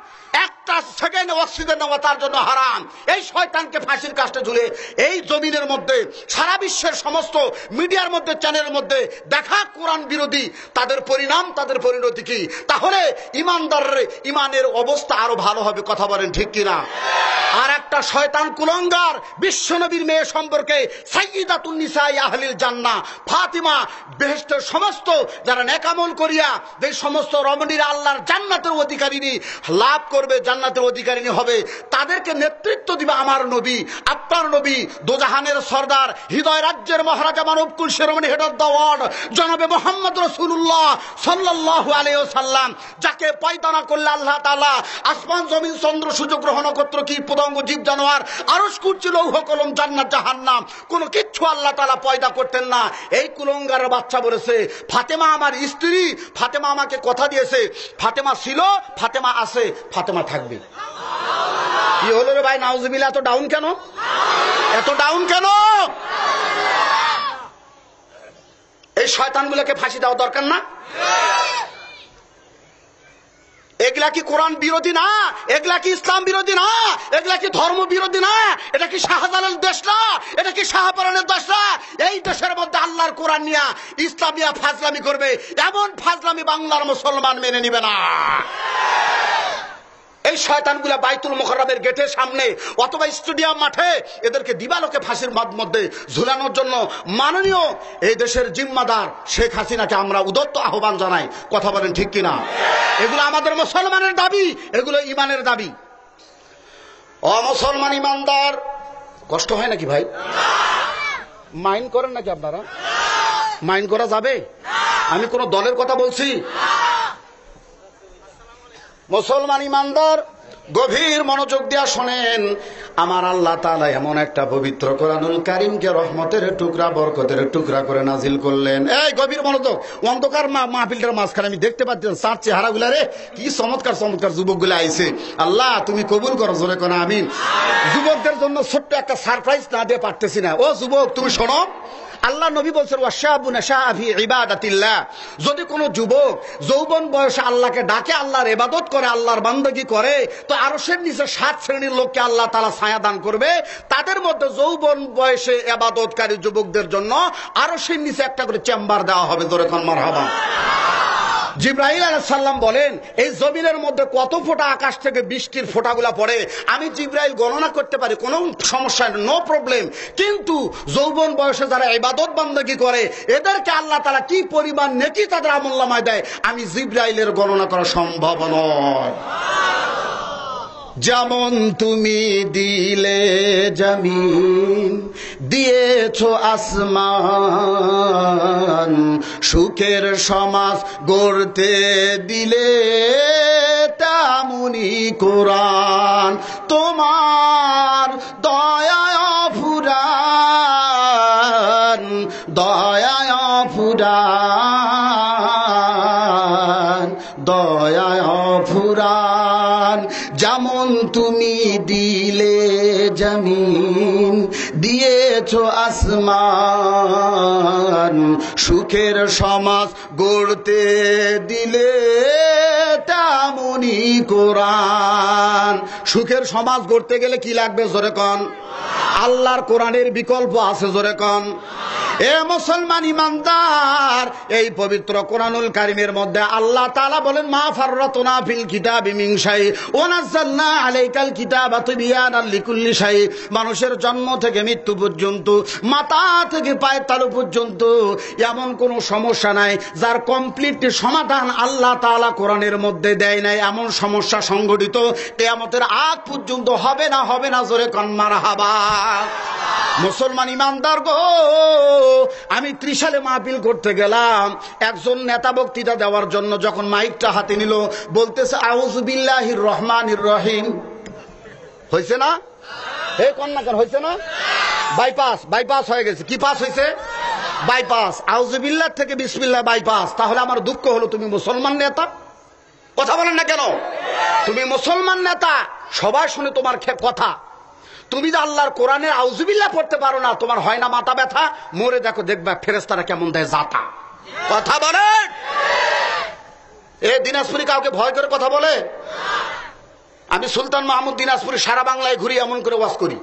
একটা সেকেন্ড অক্সিজেন নেওয়া তার জন্য হারাম। এই শয়তানকে ফাঁসির কাস্টে ঝুলে এই জমিনের মধ্যে সারা বিশ্বের সমস্ত মিডিয়ার মধ্যে চ্যানেলের মধ্যে দেখা কোরআন বিরোধী, তাদের পরিণাম তাদের পরিণতি কি? তাহলে ইমানদারের ইমানের অবস্থা আরো ভালো হবে। কথা বলেন ঠিক কিনা? আর একটা শয়তান কুলঙ্গার বিশ্বনবীর মেয়ে সম্পর্কে সাইয়্যিদাতুন নিসাই আহলিল জান্নাহ ফাতিমা বেহেশতের সমস্ত যারা নেক আমল করিয়া যে সমস্ত রমণীরা আল্লাহর জান্নাতের অধিকারিনী লাভ করবে, জান্নাতের অধিকারিনী হবে, তাদেরকে নেতৃত্ব দিবে আমার নবী, আপনার নবী, দোজাহানের সরদার, হৃদয় রাজ্যের মহারাজা, মানবকুল শিরোমণি, হেড অফ দ্য ওয়ার্ল্ড জনাবে মুহাম্মদ রাসূলুল্লাহ সাল্লাল্লাহু আলাইহি ওয়াসাল্লাম, যাকে পয়দানা করলে আল্লাহ তাআলা আসমান জমিন চন্দ্র সূর্য গ্রহ নক্ষত্র কি পতঙ্গ জীব জানোয়ার আরশ কুরসি লৌহ কলম জান্নাত জাহান্নাম কোনো কিচ্ছু আল্লাহ তাআলা পয়দা করতেন না। এই কুলঙ্গারের বাচ্চা বলেছে ফাতেমা আমার স্ত্রী, ফাতেমা আমাকে কথা দিয়েছে, ফাতেমা ছিল, ফাতেমা আছে, ফাতেমা থাকবে। কি হলো রে ভাই? নাউজুবিল্লাহ। এত ডাউন কেন? এত ডাউন কেন? এই শয়তানগুলোকে ফাঁসি দেওয়া দরকার না? এগুলা কি কোরআন বিরোধী না? এগুলা কি ইসলাম বিরোধী না? এগুলা কি ধর্ম বিরোধী না? এটা কি শাহজালালের দেশ না? এটা কি শাহপরানের দেশ না? এই দেশের মধ্যে আল্লাহর কোরআন নিয়া ইসলামিয়া ফাজলামি করবে, এমন ফাজলামি বাংলার মুসলমান মেনে নিবে না। এই শয়তানগুলা বাইতুল মুকাররমের গেটের সামনে অথবা স্টেডিয়াম মাঠে এদেরকে দিবালোকে ফাঁসির মধ্যে ঝুলানোর জন্য মাননীয় এই দেশের জিম্মাদার শেখ হাসিনাকে আমরা উদাত্ত আহ্বান জানাই। কথা বলেন ঠিক কিনা? এগুলো আমাদের মুসলমানের দাবি, এগুলো ইমানের দাবি। অমুসলমান ইমানদার কষ্ট হয় নাকি ভাই? মাইন্ড করেন নাকি আপনারা? মাইন্ড করা যাবে? আমি কোন দলের কথা বলছি? মুসলমান ইমানদার গভীর মনোযোগ দিয়া শোনেন, আমার আল্লাহ তাআলা এমন একটা পবিত্র কোরআনুল কারীমকে রহমতের টুকরা বরকতের টুকরা করে নাজিল করলেন। এই গভীর মনোযোগ, অন্ধকার মাহফিলটার মাঝখানে আমি দেখতে পাচ্ছি তার চেহারাগুলা রে কি চমৎকার চমৎকার যুবকগুলা আইছে। আল্লাহ তুমি কবুল করো, জোরে কোন আমিন। যুবকদের জন্য ছোট্ট একটা সারপ্রাইজ না দিয়ে পারতেছি না। ও যুবক তুমি শোনো, আল্লাহ নবী বলছেন ওয়াশাবু নাশাআ ফি ইবাদাতিল্লাহ, যদি কোনো যুবক যৌবন বয়সে আল্লাহকে ডাকে, আল্লাহর ইবাদত করে, আল্লাহর বান্দাগি করে, তো আরশের নিচে 7 শ্রেণীর লোককে আল্লাহ তাআলা ছায়া দান করবে। তাদের মধ্যে যৌবন বয়সে ইবাদতকারী যুবকদের জন্য আরশের নিচে একটা করে চেম্বার দেওয়া হবে। জোরে কোন মারহাবা। জিবরাইল আলাইহিস সালাম বলেন এই জমিনের মধ্যে কত ফোঁটা আকাশ থেকে বৃষ্টির ফোঁটাগুলা পড়ে আমি জিবরাইল গণনা করতে পারি, কোনো সমস্যা নেই, নো প্রবলেম। কিন্তু যৌবন বয়সে যারা ইবাদত বান্দাগি করে এদেরকে আল্লাহ তাআলা কি পরিমাণ নেকি তাদের আমলনামায় দেয় আমি জিবরাইলের গণনা করা সম্ভব নয়। যেমন তুমি দিলে জমিন, দিয়েছো আসমান, সুখের সমাজ গড়তে দিলে তেমনি কোরআন, তোমার দয়ায় ফুরান, দয়ায় ফুরান, দয়ায় ফুরান। যেমন তুমি দিলে জমিন, দিয়েছো আসমান, সুখের সমাজ গড়তে দিলে তেমনি কোরআন। সুখের সমাজ গড়তে গেলে কি লাগবে জোরে কন? আল্লাহর কোরআনের বিকল্প আছে জোরে কন? এ মুসলমান ইমানদার, এই পবিত্র কোরআনুল কারীমের মধ্যে আল্লাহ তাআলা বলেন, মা ফাররাতনা ফিল কিতাবি মিন শাই ওয়া নাযালনা আলাইকাল কিতাবা তিবয়ানাল লিকুল্লি শাই। মানুষের জন্ম থেকে মৃত্যু পর্যন্ত, মাথা থেকে পায়ের তালু পর্যন্ত এমন কোনো সমস্যা নাই যার কমপ্লিট সমাধান আল্লাহ তাআলা কোরআনের মধ্যে দেয় নাই। এমন সমস্যা সংগঠিত কিয়ামতের আগ পর্যন্ত হবে না, হবে না জোরে কন মারহাবা। মুসলমান ইমানদার গো, আমি ত্রিশালে মাহফিল করতে গেলাম, একজন নেতা বক্তৃতা দেওয়ার জন্য যখন মাইকটা হাতে নিল, বলতেছে আউযু বিল্লাহির রহমানির রহিম। হয়েছে না? এই কন্যা কেন হয়েছে না? বাইপাস, বাইপাস হয়ে গেছে। কি পাস হয়েছে? বাইপাস। আউযু বিল্লাহ থেকে বিসমিল্লাহ বাইপাস। তাহলে আমার দুঃখ হলো, তুমি মুসলমান নেতা, কথা বলেন না কেন? তুমি মুসলমান নেতা, সবাই শুনে তোমার কথা। তুমি যে আল্লাহর কোরআনের আউযুবিল্লাহ পড়তে পারো না, তোমার হয় না মাথা ব্যথা? মরে দেখো, দেখবা ফেরেশতারা কেমন দেয় জাতা। কথা বলেন? এ দিনাজপুরি কাউকে ভয় করে কথা বলে? আমি সুলতান মাহমুদ দিনাজপুরি সারা বাংলায় ঘুরি, এমন করে ওয়াজ করি।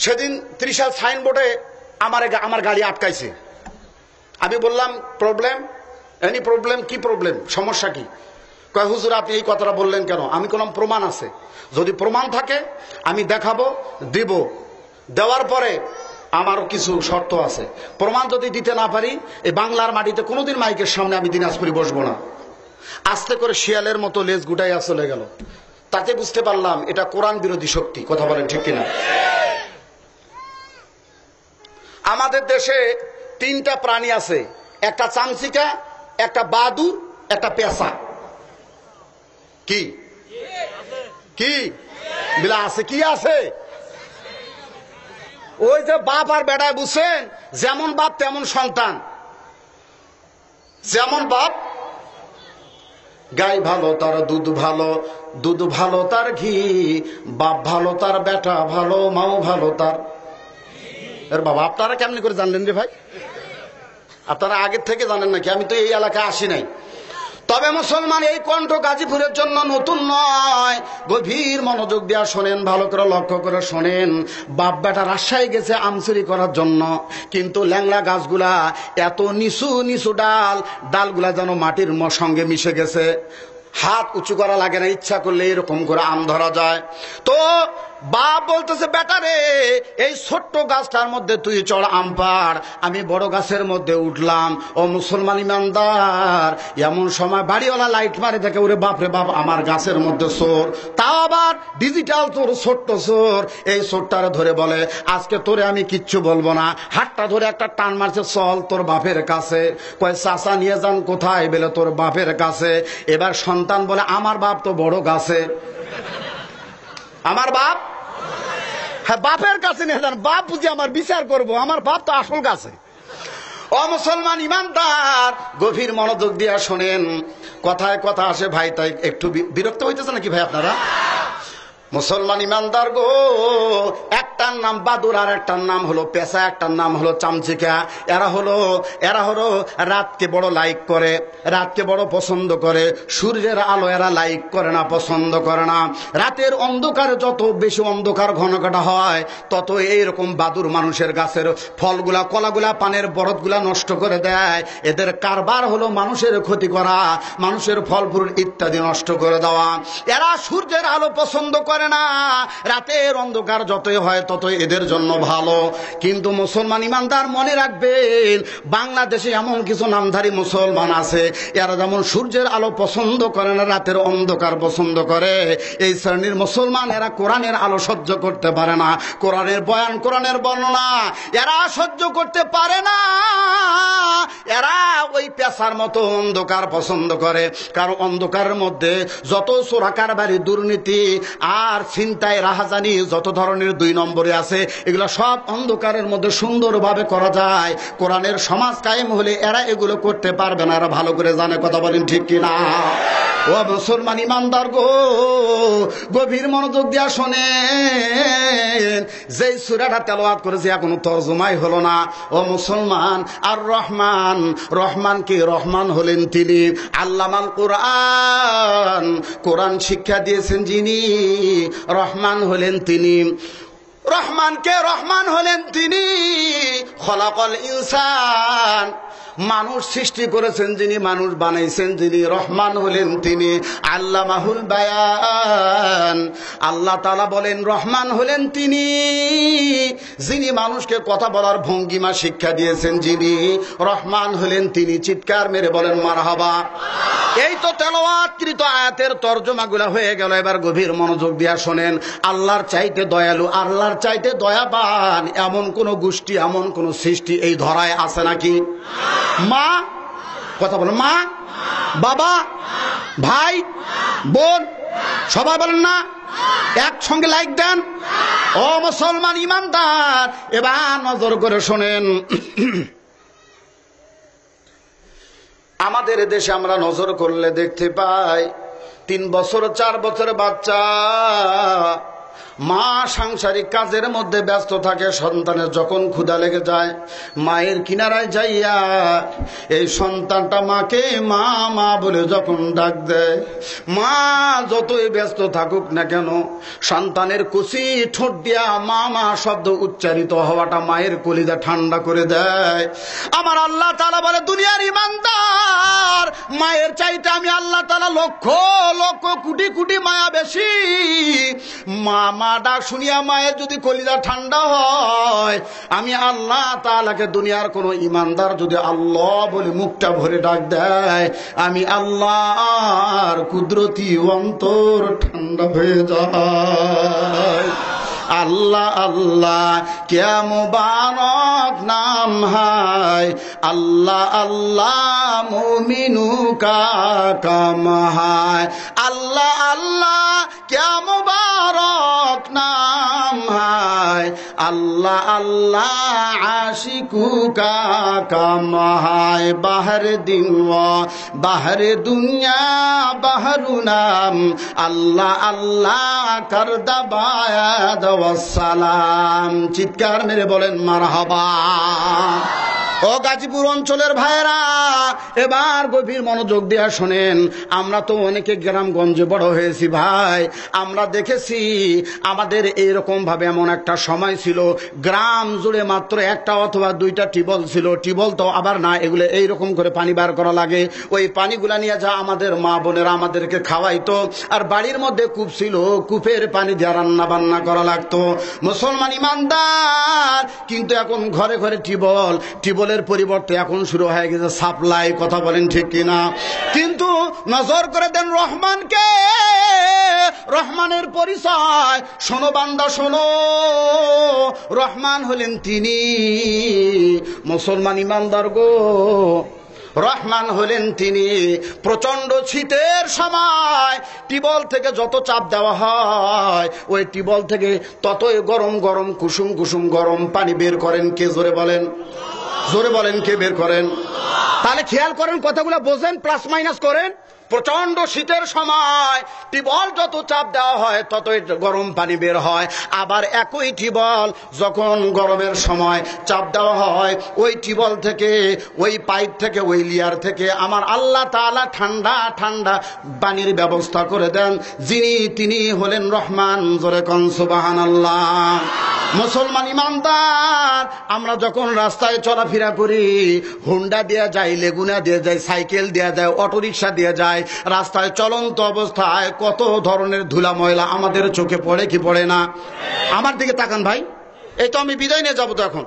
সেদিন ত্রিশাল সাইনবোর্ডে আমার গাড়ি আটকাইছে। আমি বললাম প্রবলেম, এনি প্রবলেম? কি প্রবলেম, সমস্যা কি? কয় হুজুর আপনি এই কথাটা বললেন কেন? আমি বললাম প্রমাণ আছে, যদি প্রমাণ থাকে আমি দেখাবো, দিব। দেওয়ার পরে আমার কিছু শর্ত আছে। প্রমাণ যদি দিতে না পারি, এই বাংলার মাটিতে কোনোদিন মাইকের সামনে আমি দিনাজপুরি বসবো না। আস্তে করে শিয়ালের মতো লেজ গুটাইয়া চলে গেল। তাতে বুঝতে পারলাম এটা কোরআন বিরোধী শক্তি। কথা বলেন ঠিক কিনা? আমাদের দেশে তিনটা প্রাণী আছে, একটা চামচিকা, একটা বাদুর, একটা পেঁচা। কি কি বিলা আছে? কি আছে? ওই যে বাপ আর বেটায়, বুঝছেন? যেমন বাপ তেমন সন্তান। যেমন বাপ, গাই ভালো তার দুধ ভালো, দুধ ভালো তার ঘি, বাপ ভালো তার বেটা ভালো, মাও ভালো তার। এর বাবা আপনারা কেমনি করে জানলেন রে ভাই? আপনারা আগের থেকে জানেন নাকি? আমি তো এই এলাকায় আসি নাই। তবে মুসলমান, এই কণ্ঠ গাজীপুরের জন্য নতুন নয়। গভীর মনোযোগ দিয়া শোনেন, ভালো করে লক্ষ্য করে শোনেন। বাপ বেটা রাজশাহী গেছে আম চুরি করার জন্য, কিন্তু ল্যাংড়া গাছগুলা এত নিচু নিচু ডালগুলা যেন মাটির সঙ্গে মিশে গেছে। হাত উঁচু করা লাগে না, ইচ্ছা করলে এরকম করে আম ধরা যায়। তো বাপ বলতেছে, বেটা রে, এই ছোট্ট গাছটার মধ্যে তুই চড়, আম পাড়, আমি বড় গাছের মধ্যে উঠলাম। ও মুসলমান ইমানদার, এমন সময় বাড়িওয়ালা লাইট মারে, দেখে ওরে বাপ রে বাপ, আমার গাছের মধ্যে চোর, তাও আবার ডিজিটাল চোর, ছোট্ট চোর। এই চোরটারে ধরে বলে, আজকে তোরে আমি কিচ্ছু বলবো না। হাতটা ধরে একটা টান মারছে, চল তোর বাপের কাছে। কয় চাচা নিয়ে যান কোথায়? বলে তোর বাপের কাছে। এবার সন্তান বলে, আমার বাপ তো বড় গাছে। আমার বাপ? হ্যাঁ, বাপের কাছে নিয়ে যান। বাপ বুঝি আমার বিচার করবো? আমার বাপ তো আসল গাছে। ও মুসলমান ইমানদার, গভীর মনোযোগ দিয়া শোনেন। কথায় কথা আসে ভাই, তাই একটু বিরক্ত হইতেছে নাকি ভাই আপনারা? মুসলমান ইমানদার গো, একটার নাম বাদুর, আর একটার নাম হলো পেশা, একটার নাম হলো চামচিকা। এরা হলো রাতকে বড় লাইক করে, রাতকে বড় পছন্দ করে। সূর্যের আলো এরা লাইক করে না, পছন্দ করে না। রাতের অন্ধকারে যত বেশি অন্ধকার ঘন কাটা হয়, তত এইরকম বাদুর মানুষের গাছের ফলগুলা, কলাগুলা, পানের বরদগুলা নষ্ট করে দেয়। এদের কারবার হলো মানুষের ক্ষতি করা, মানুষের ফল ফুল ইত্যাদি নষ্ট করে দেওয়া। এরা সূর্যের আলো পছন্দ করে পারে না। রাতের অন্ধকার যতই হয় ততই এদের জন্য ভালো। কিন্তু মুসলমান ইমানদার মনে রাখবেন, বাংলাদেশে এমন কিছু নামধারী মুসলমান আছে, এরা যেমন সূর্যের আলো পছন্দ করে না, রাতের অন্ধকার পছন্দ করে। এই শ্রেণীর মুসলমান এরা কোরআনের আলো সহ্য করতে পারে না, কোরআনের বয়ান, কোরআনের বর্ণনা এরা সহ্য করতে পারে না। এরা ওই পেশার মতো অন্ধকার পছন্দ করে। কারণ অন্ধকারের মধ্যে যত চোরা কারবারি, দুর্নীতি আর ছিনতাই, রাহাজানি, যত ধরনের 2 নম্বরে আছে, এগুলো সব অন্ধকারের মধ্যে সুন্দরভাবে করা যায়। কোরআনের সমাজ কায়েম হলে এরা এগুলো করতে পারবে না। এরা ভালো করে জানে, কথা বলেন ঠিক কিনা? ও মুসলমান ইমানদার গো, গভীর মনোযোগ দিয়া শোনেন। যেই সূরাটা তেলাওয়াত করেছে এখনো তরজমাই হলো না। ও মুসলমান, আর রহমান, রহমান কি? রহমান হলেন তিনি আল্লামাল কোরআন, কোরআন শিক্ষা দিয়েছেন যিনি, রহমান হলেন তিনি। রহমানকে? রহমান হলেন তিনি খলাকাল ইনসান, মানুষ সৃষ্টি করেছেন যিনি, মানুষ বানাইছেন যিনি, রহমান হলেন তিনি আল্লামাহুল বায়ান। আল্লাহ তাআলা বলেন রহমান হলেন তিনি যিনি মানুষকে কথা বলার ভঙ্গিমা শিক্ষা দিয়েছেন, যিনি রহমান হলেন তিনি। চিৎকার মেরে বলেন মারহাবা। এই তো তেলাওয়াতকৃত আয়াতের তরজমাগুলো হয়ে গেল। এবার গভীর মনোযোগ দিয়া শোনেন। আল্লাহর চাইতে দয়ালু, আল্লাহর চাইতে দয়াবান এমন কোন গোষ্ঠী, এমন কোন সৃষ্টি এই ধরায় আছে নাকি? মা, কথা বলেন, মা, বাবা, ভাই, বোন, সবাই বলেন না? একসঙ্গে লাইক দেন। ও মুসলমান ইমানদার, এবার নজর করে শোনেন। আমাদের দেশে আমরা নজর করলে দেখতে পাই 3 বছর 4 বছরের বাচ্চা মা সাংসারিক কাজের মধ্যে ব্যস্ত থাকে। সন্তানের যখন ক্ষুধা লেগে যায়, মায়ের কিনারায় যাইয়া এই সন্তানটা মাকে মা মা বলে যখন ডাক দেয়, মা যতই ব্যস্ত থাকুক না কেন, সন্তানের কুচি ঠোঁট দিয়া মা মা শব্দ উচ্চারিত হওয়াটা মায়ের কলিজা ঠান্ডা করে দেয়। আমার আল্লাহ তাআলা বলে, দুনিয়ার ইমানদার, মায়ের চাইতে আমি আল্লাহ তাআলা লক্ষ লক্ষ কোটি কোটি মায়া বেশি। মা মা ডাক শুনিয়া মায়ের যদি কলিজা ঠান্ডা হয়, আমি আল্লাহ তাআলাকে দুনিয়ার কোন ইমানদার যদি আল্লাহ বলে মুখটা ভরে ডাক দেয়, আমি আল্লাহর কুদরতি অন্তর ঠান্ডা হয়ে যায়। আল্লাহ আল্লাহ क्या मुबारक नाम है, अल्लाह अल्लाह मोमिनों का काम है, अल्लाह अल्लाह क्या मुबारक नाम है, अल्लाह अल्लाह आशिकों का काम है। बाहर दिन व बाहर दुनिया बाहर नाम, अल्लाह अल्लाह कर दबायाद ওয়াসসালাম। চিৎকার মেরে বলেন মারহাবা। ও গাজীপুর অঞ্চলের ভাইরা, এবার গভীর মনোযোগ দিয়ে শোনেন। আমরা তো অনেকে গ্রামগঞ্জে বড় হয়েছি ভাই, আমরা দেখেছি আমাদের এইরকম ভাবে এমন একটা সময় ছিল, গ্রাম জুড়ে মাত্র 1টা অথবা 2টা টিউবওয়েল ছিল। টিউবওয়েল তো আবার না, এগুলো এইরকম করে পানি বার করা লাগে। ওই পানিগুলা নিয়ে যা আমাদের মা বোনেরা আমাদেরকে খাওয়াইতো। আর বাড়ির মধ্যে কূপ ছিল, কূপের পানি দিয়ে রান্না বান্না করা লাগতো। মুসলমান ইমানদার, কিন্তু এখন ঘরে ঘরে টিউবওয়েল, টিউবওয়েলের পরিবর্তে এখন শুরু হয়ে গেছে সাপ্লাই। কথা বলেন ঠিক কিনা? কিন্তু নজর করে দেন রহমানকে, রহমানের পরিচয় শোনো বান্দা শোনো। রহমান হলেন তিনি। মুসলমান ইমানদার গো, রহমান হলেন তিনি। প্রচন্ড শীতের সময় টিউবওয়েল থেকে যত চাপ দেওয়া হয়, ওই টিউবওয়েল থেকে ততই গরম গরম কুসুম কুসুম গরম পানি বের করেন কে? জোরে বলেন, জোরে বলেন, কে বের করেন? তাহলে খেয়াল করেন, কথাগুলো বোঝেন, প্লাস মাইনাস করেন। প্রচন্ড শীতের সময় টিউবওয়েল যত চাপ দেওয়া হয় ততই গরম পানি বের হয়। আবার একই টিউবওয়েল যখন গরমের সময় চাপ দেওয়া হয়, ওই টিউবওয়েল থেকে, ওই পাইপ থেকে, ওই লিয়ার থেকে আমার আল্লাহ তাআলা ঠান্ডা ঠান্ডা পানির ব্যবস্থা করে দেন, যিনি তিনি হলেন রহমান। জোরে কোন সুবহানাল্লাহ। মুসলমান ইমানদার, আমরা যখন রাস্তায় চলাফেরা করি, হুন্ডা দেয়া যায়, লেগুনা দিয়ে যায়, সাইকেল দেয়া যায়, অটোরিকশা দিয়ে যায়, রাস্তায় চলন্ত অবস্থায় কত ধরনের ধুলা ময়লা আমাদের চোখে পড়ে কি পড়ে না? আমার দিকে তাকান ভাই, এই তো আমি বিদায় নিয়ে যাবো। তো এখন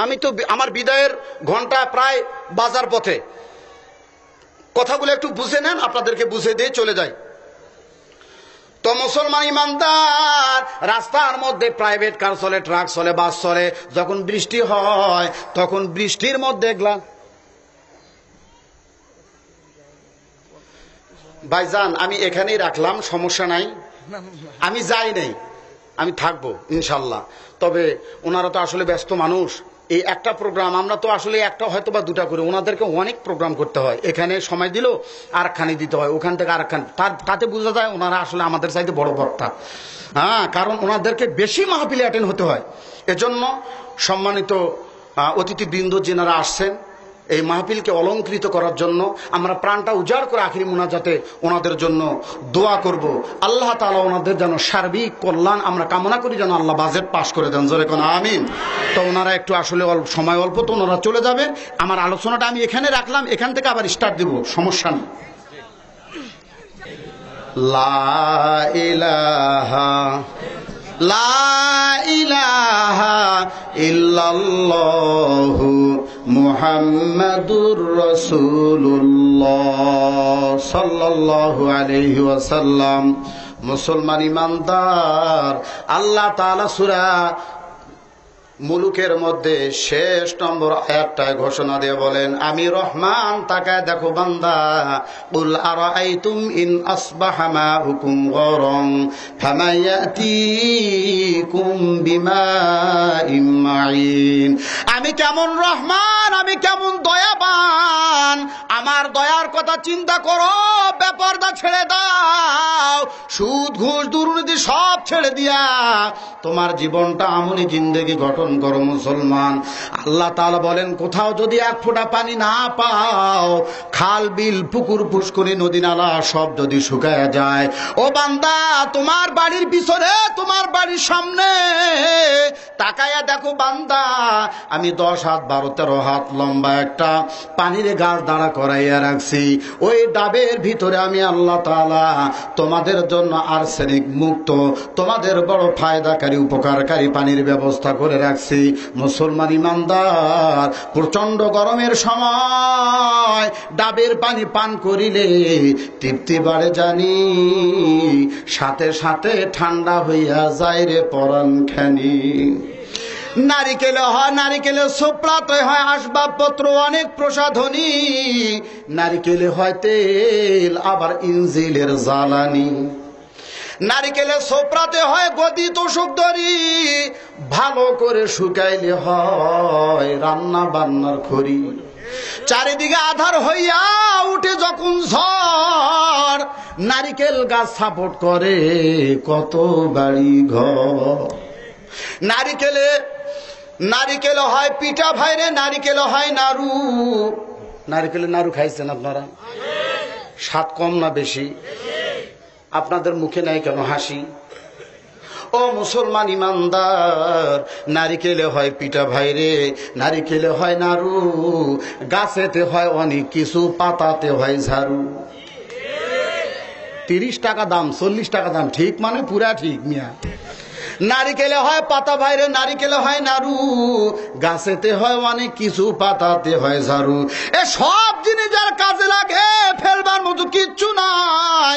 আমি তো আমার বিদায়ের ঘন্টা প্রায় বাজার পথে। কথাগুলো একটু বুঝে নেন, আপনাদেরকে বুঝে দিয়ে চলে যাই। তো মুসলমান ইমানদার, রাস্তার মধ্যে প্রাইভেট কার চলে, ট্রাক চলে, বাস চলে। যখন বৃষ্টি হয় তখন বৃষ্টির মধ্যে ভাইজান আমি এখানেই রাখলাম, সমস্যা নাই, আমি যাই নাই, আমি থাকবো ইনশাল্লাহ। তবে ওনারা তো আসলে ব্যস্ত মানুষ, এই একটা প্রোগ্রাম আমরা তো আসলে একটা হয়তো বা দুটা করে, ওনাদেরকে অনেক প্রোগ্রাম করতে হয়। এখানে সময় দিল আরেকখানে দিতে হয়, ওখান থেকে আরেকখানে, তাতে বোঝা যায় ওনারা আসলে আমাদের চাইতে বড় বক্তা। হ্যাঁ, কারণ ওনাদেরকে বেশি মাহফিলে অ্যাটেন্ড হতে হয়। এজন্য সম্মানিত অতিথিবৃন্দ যেনারা আসছেন, এই মাহফিলকে অলঙ্কৃত করার জন্য আমরা প্রাণটা উজাড় করে আখিরি মুনাজাতে ওনাদের জন্য দোয়া করব। আল্লাহ তাআলা ওনাদের যেন সার্বিক কল্যাণ আমরা কামনা করি, যেন আল্লাহ বাজেট পাশ করে দেন, জোরে কোন আমিন। তো ওনারা একটু আসলে সময় অল্প, তো ওনারা চলে যাবেন। আমার আলোচনাটা আমি এখানে রাখলাম, এখান থেকে আবার স্টার্ট দিব, সমস্যা নেই। লা ইলাহা লা ইলাহা ইল্লাল্লাহু মুহাম্মাদুর রাসূলুল্লাহ সাল্লাল্লাহু আলাইহি ওয়াসাল্লাম। মুসলমান ইমানদার, আল্লাহ তাআলা সূরা মুলুকের মধ্যে শেষ নম্বর আয়াতটায় ঘোষণা দিয়ে বলেন, আমি রহমান, তাকায় দেখো বান্দা, কুল আরাআইতুম ইন আসবাহা মাউকুম গওরান ফামায়াতিকুম বিমাইম মাইন। আমি কেমন রহমান, আমি কেমন দয়াবান, আমার দয়ার কথা চিন্তা করো, বেপরদা ছেড়ে দাও, সুদ ঘুষ দুর্নীতি সব ছেড়ে দিয়া তোমার জীবনটা আমলি জিন্দেগি গঠন করো মুসলমান। আল্লাহ তাআলা বলেন, কোথাও যদি এক ফোঁটা পানি না পাও, খাল বিল পুকুর পুষ্করি নদী নালা সব যদি শুকায় যায়, ও বান্দা তোমার বাড়ির পিছনে, তোমার বাড়ির সামনে তাকায়া দেখো বান্দা, আমি 10 হাত 12 13 হাত লম্বা একটা পানির গাছ দাঁড়া করাইয়া রাখছি। ওই ডাবের ভিতরে আমি আল্লাহ তাআলা তোমাদের জন্য আর্সেনিক মুক্ত, তোমাদের বড় ফায়দাকারী উপকারকারী পানির ব্যবস্থা করে রাখছি। মুসলমান ইমানদার, প্রচন্ড গরমের সময় ডাবের পানি পান করিলে তৃপ্তি বাড়ে জানি, সাথে সাথে ঠান্ডা হইয়া যায় রে পরাণ খানি। নারিকেলে হয়, নারিকেলের সোপড়াতে হয় আসবাবপত্র অনেক প্রসাধনী, নারিকেলে হয় তেল, আবার ইঞ্জিলের জ্বালানি, নারিকেলের সোপড়াতে হয় গদি তোষক দড়ি, ভালো করে শুকাইলে হয় রান্না বান্নার খড়ি। চারিদিকে আধার হইয়া উঠে যখন ঝড়, নারিকেল গাছ সাপোর্ট করে কত বাড়ি ঘর। নারিকেল হয় পিঠা ভাইরে, নারিকেল হয় নাড়ু। নারিকেলের নাড়ু খাইছেন আপনারা? স্বাদ কম না বেশি? আপনাদের মুখে নাই কেন হাসি? ও মুসলমান ইমানদার, নারিকেলে হয় পিঠা ভাইরে, নারিকেলে হয় নাড়ু, গাছেতে হয় অনেক কিছু, পাতাতে হয় ঝাড়ু। 30 টাকা দাম, 40 টাকা দাম, ঠিক মানে পুরা ঠিক মিয়া। নারিকেলে হয় পাতা ভাইরে, নারিকেলে হয় নাড়ু, গাছেতে হয় অনেক কিছু, পাতাতে হয় ঝাড়ু। এ সব জিনিস যার কাজে লাগে, ফেলবার মতো কিচ্ছু নাই।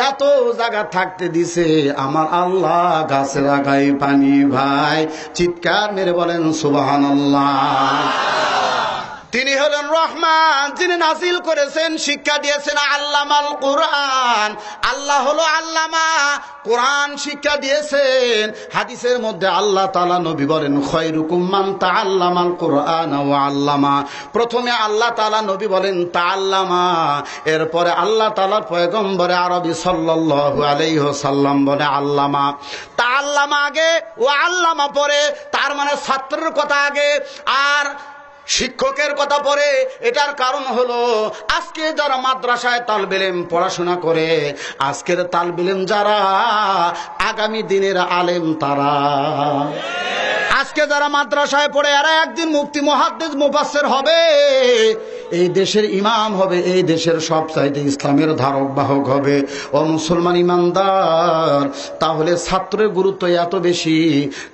এত জায়গা থাকতে দিছে আমার আল্লাহ, গাছে লাগাই পানি ভাই। চিৎকার মেরে বলেন সুবহানাল্লাহ। তিনি হলেন রহমান, যিনি নাজিল করেছেন, শিক্ষা দিয়েছেন আল্লামাল কোরআন। আল্লাহ হলো আল্লামা, কোরআন শিক্ষা দিয়েছেন। হাদিসের মধ্যে আল্লাহ তাআলা নবী বলেন, খায়রুকুম মান তাআল্লামাল কোরআন ওয়া আল্লামা। প্রথমে আল্লাহ তাআলা নবী বলেন তাআল্লামা, এরপরে আল্লাহ তাআলার পয়গম্বরে আরবি সাল্লাল্লাহু আলাইহি ওয়াসাল্লাম বলে আল্লামা। তাআল্লামা আগে, ওয়া আল্লামা পরে, তার মানে ছাত্রের কথা আগে আর শিক্ষকের কথা পরে। এটার কারণ হলো আজকে যারা মাদ্রাসায় তালবে ইলম পড়াশোনা করে, আজকের তালবে ইলম যারা, আগামী দিনের আলেম তারা। আজকে যারা মাদ্রাসায় পড়ে এরা একদিন মুফতি মুহাদ্দিস মুফাসসির হবে, এই দেশের ইমাম হবে, এই দেশের সব চাইতে ইসলামের ধারক বাহক হবে। ও মুসলমান ইমানদার, তাহলে ছাত্রের গুরুত্ব এত বেশি,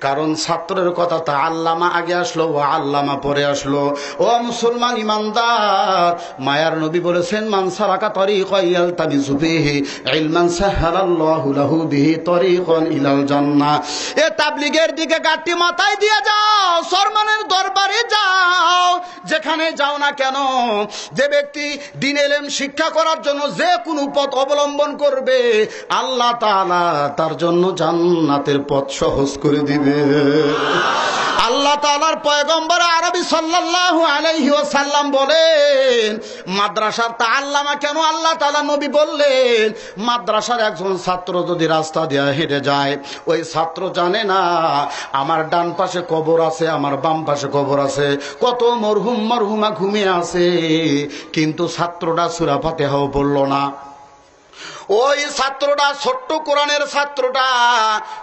কারণ ছাত্রের কথা তা আল্লামা আগে আসলো, ও আল্লামা পরে আসলো। ও মুসলমান ইমানদার, মায়ার নবী বলেছেন, মান সালাকা তরিকান ইয়ালতামিসু ফীহি ইলমান সাহালাল্লাহু লাহু বিহি তরিকান ইলাল জান্নাহ। এ তাবলীগের দিকে গাঁটটি মাথায় দিয়ে যাও, সরমানের দরবারে যাও, যেখানে যাও না কেন, যে ব্যক্তি দ্বীন ইলম শিক্ষা করার জন্য যে কোনো পথ অবলম্বন করবে, আল্লাহ তাআলা তার জন্য জান্নাতের পথ সহজ করে দিবে। আল্লাহ তাআলার পয়গম্বর আরবি সাল্লাল্লাহু আলাইহি ওয়াসাল্লাম বলেন, মাদ্রাসার তাআল্লামা কেন আল্লাহ তাআলা নবী বললেন, মাদ্রাসার একজন ছাত্র যদি রাস্তা দিয়ে হেঁটে যায়, ওই ছাত্র জানে না আমার ডান পাশে কবর আছে, আমার বাম পাশে কবর আছে, কত মরহুম মরহুমা ঘুমিয়ে আছে, কিন্তু ছাত্রটা সূরা ফাতিহাও পড়ল না। ওই ছাত্রটা, ছোট্ট কোরআনের ছাত্রটা,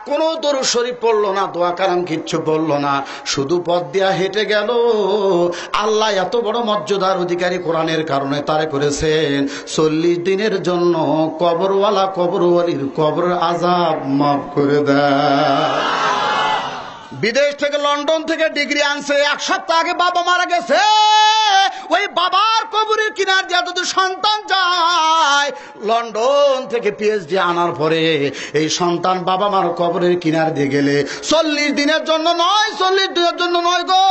কোনো দরুদ শরীফ পড়লো না, দোয়া কালাম কিচ্ছু পড়লো না, শুধু পথ দিয়া হেঁটে গেল। আল্লাহ এত বড় মর্যাদার অধিকারী কোরআনের কারণে তারে করেছেন 40 দিনের জন্য কবরওয়ালা কবরওয়ালির কবর আযাব মাফ করে দেয়। বিদেশ থেকে, লন্ডন থেকে ডিগ্রি আনছে, 1 সপ্তাহ আগে বাবা মারা গেছে, ওই বাবার কবরের কিনার দিয়ে যদি সন্তান যায়, লন্ডন থেকে পিএইচডি আনার পরে এই সন্তান বাবা মার কবরের কিনার দিয়ে গেলে 40 দিনের জন্য নয়, 40 দিনের জন্য নয় গো,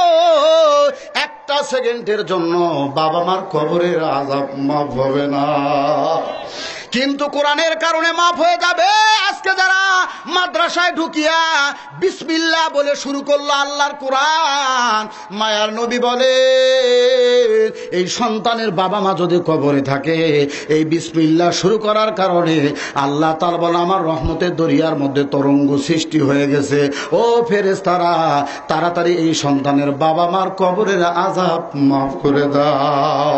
একটা সেকেন্ডের জন্য বাবা মার কবরের আযাব মাফ হবে না, কিন্তু কোরআনের কারণে মাফ হয়ে যাবে। আজকে যারা মাদ্রাসায় ঢুকিয়া বিসমিল্লাহ বলে শুরু করলো আল্লাহর কোরআন, মায়ার নবী বলে এই সন্তানের বাবা মা যদি কবরে থাকে, এই বিসমিল্লাহ শুরু করার কারণে আল্লাহ তাআলা বলে আমার রহমতের দরিয়ার মধ্যে তরঙ্গ সৃষ্টি হয়ে গেছে। ও ফেরেশতারা, তাড়াতাড়ি এই সন্তানের বাবা মার কবরের আযাব মাফ করে দাও।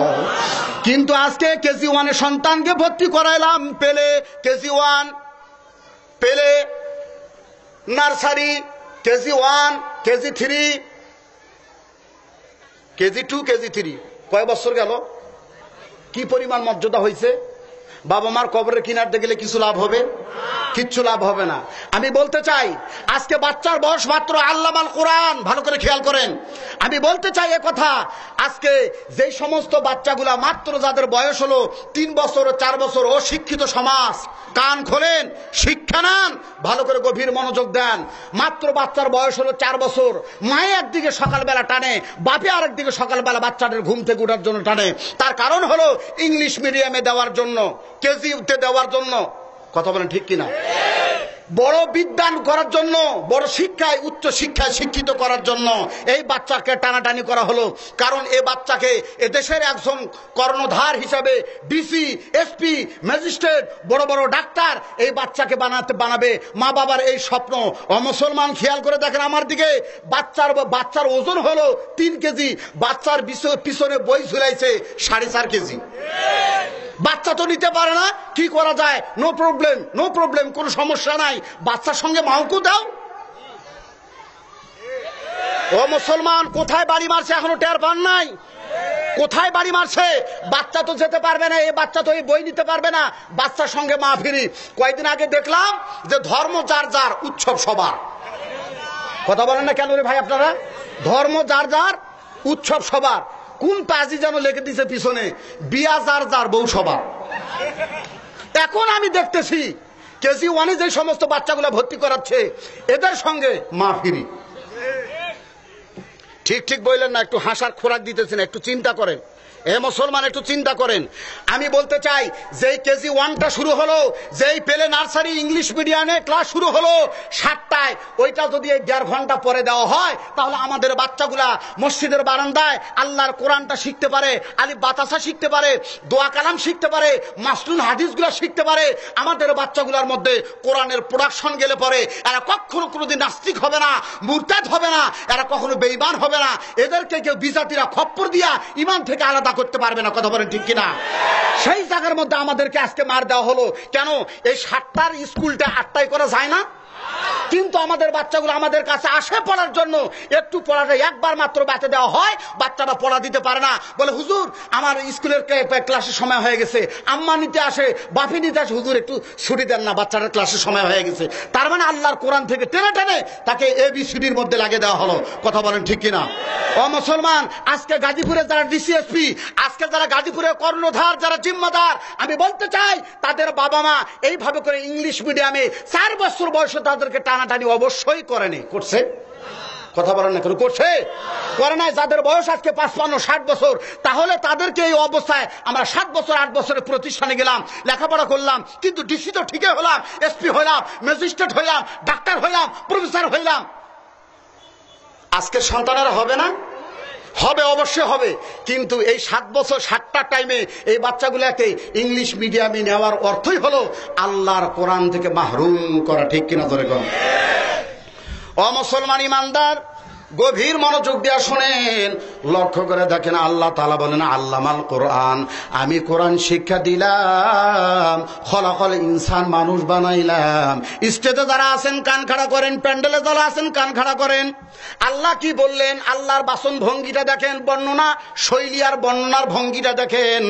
কিন্তু আজকে কেজি 1-এ সন্তানকে ভর্তি করাইলাম, পেলে কেজি 1, পেলে nursery, KG 1, KG 3, KG 2, KG 3, কয় বছর গেল, কি পরিমাণ মর্যাদা হয়েছে। বাবা মার কবরের কিনার দিয়ে গেলে কিছু লাভ হবে? কিচ্ছু লাভ হবে না। আমি বলতে চাই, আজকে বাচ্চার বয়স মাত্র আল্লামাল কোরআন, ভালো করে খেয়াল করেন, আমি বলতে চাই এ কথা, আজকে যেই সমস্ত বাচ্চাগুলা মাত্র যাদের বয়স হলো 3 বছর 4 বছর, অশিক্ষিত সমাজ, কান খোলেন, শিক্ষা নেন, ভালো করে গভীর মনোযোগ দেন। মাত্র বাচ্চার বয়স হলো 4 বছর, মায়ে একদিকে সকালবেলা টানে, বাপে আরেকদিকে সকালবেলা বাচ্চাদের ঘুম থেকে ওঠার জন্য টানে। তার কারণ হলো ইংলিশ মিডিয়ামে দেওয়ার জন্য, কেজিতে দেওয়ার জন্য, কথা বলেন ঠিক কিনা, বড় বিদ্যান করার জন্য, বড় শিক্ষায়, উচ্চ শিক্ষায় শিক্ষিত করার জন্য এই বাচ্চাকে টানাটানি করা হলো। কারণ এই বাচ্চাকে এদেশের একজন কর্ণধার হিসাবে ডিসি, এসপি, ম্যাজিস্ট্রেট, বড় বড় ডাক্তার এই বাচ্চাকে বানাবে, মা বাবার এই স্বপ্ন। অমুসলমান খেয়াল করে দেখেন আমার দিকে, বাচ্চার ওজন হলো 3 কেজি, বাচ্চার পিছনে বই ঝুলাইছে 4.5 কেজি। বাচ্চা তো নিতে পারে না, কি করা যায়? নো প্রবলেম, নো প্রবলেম, কোনো সমস্যা নাই, বাচ্চার সঙ্গে মাউকু দাও। ও মুসলমান, কোথায় বাড়ি মারছে এখনো টের পান নাই? কোথায় বাড়ি মারছে? বাচ্চা তো যেতে পারবে না, এই বাচ্চা তো এই বই নিতে পারবে না, বাচ্চার সঙ্গে মাহফিরি। কয়েকদিন আগে দেখলাম যে ধর্ম যার যার, উৎসব সবার। কথা বলেন না কেন রে ভাই আপনারা? ধর্ম যার যার, উৎসব সবার। কোন পাজি যেন লিখে দিছে পিছনে, বিয়া যার যার, বউ সবার। এখন আমি দেখতেছি কেজি 1-এ যে সমস্ত বাচ্চাগুলো ভর্তি করাচ্ছে, এদের সঙ্গে মাহফিরি। ঠিক ঠিক বললেন না? একটু হাসার খোরাক দিতেছেন, একটু চিন্তা করেন। এ মুসলমান, একটু চিন্তা করেন। আমি বলতে চাই, যেই কেজি 1টা শুরু হলো, যেই পেলে নার্সারি ইংলিশ মিডিয়ামে ক্লাস শুরু হলো 7টায়, ওইটা যদি 1.5 ঘন্টা পরে দেওয়া হয়, তাহলে আমাদের বাচ্চাগুলা মসজিদের বারান্দায় আল্লাহর কোরআনটা শিখতে পারে, আলিফ বাতাসা শিখতে পারে, দোয়া কালাম শিখতে পারে, মাসনুন হাদিসগুলা শিখতে পারে। আমাদের বাচ্চাগুলার মধ্যে কোরআনের প্রোডাকশন গেলে পরে এরা কখনো কোনোদিন নাস্তিক হবে না, মুরতাদ হবে না, এরা কখনো বেঈমান হবে না। এদেরকে কেউ বিজাতিরা খপ্পর দিয়া ঈমান থেকে আলাদা করতে পারবে না। কথা বলেন ঠিক কিনা? সেই জায়গার মধ্যে আমাদেরকে আজকে মার দেওয়া হলো। কেন এই 7টার স্কুলটা 8টায় করা যায় না? কিন্তু আমাদের বাচ্চাগুলো আমাদের কাছে আসে পড়ার জন্য, একটু পড়াটা একবার মাত্র বাতে দেওয়া হয়, বাচ্চারা পড়া দিতে পারে না, বলে হুজুর আমার স্কুলের ক্লাসের সময় হয়ে গেছে, আম্মা নিতে আসে, বাপি নিতে আসে, হুজুর একটু ছুটি দেন না, বাচ্চাটার ক্লাসের সময় হয়ে গেছে। তার মানে আল্লাহর কোরআন থেকে টেনে টেনে তাকে ABCDর মধ্যে লাগিয়ে দেওয়া হলো। কথা বলেন ঠিক কিনা? ও মুসলমান, আজকে গাজীপুরে যারা DCSP, আজকে যারা গাজীপুরে কর্ণধার, যারা জিম্মাদার, আমি বলতে চাই তাদের বাবা মা এইভাবে করে ইংলিশ মিডিয়ামে 4 বছর বয়সে তাদেরকে টানাটানি অবশ্যই করেনি, করছে? কথা বলেন না, কেন করছে? করে নাই। যাদের বয়স আজকে 55-60 বছর, তাহলে তাদেরকে এই অবস্থায় আমরা 7 বছর 8 বছরের প্রতিষ্ঠানে গেলাম, লেখাপড়া করলাম, কিন্তু ডিসি তো ঠিকই হলাম, SP হইলাম, ম্যাজিস্ট্রেট হইলাম, ডাক্তার হইলাম, প্রফেসর হইলাম। আজকের সন্তানেরা হবে না? হবে, অবশ্যই হবে। কিন্তু এই 7 বছর 7টা টাইমে এই বাচ্চাগুলোকে ইংলিশ মিডিয়ামে নেওয়ার অর্থই হলো আল্লাহর কোরআন থেকে মাহরুম করা। ঠিক কিনা ধরে কম? ও মুসলমান ইমানদার, গভীর মনোযোগ দিয়ে শুনেন, লক্ষ্য করে দেখেন, আল্লাহ তাআলা বলেন আল্লামাল কোরআন, আমি কোরআন শিক্ষা দিলাম, খলাকল ইনসান, মানুষ বানাইলাম। স্টেজে যারা আছেন কান খাড়া করেন, প্যান্ডেলে যারা আছেন কান খাড়া করেন। আল্লাহ কি বললেন? আল্লাহর বাসন ভঙ্গিটা দেখেন, বর্ণনা শৈলী আর বর্ণনার ভঙ্গিটা দেখেন।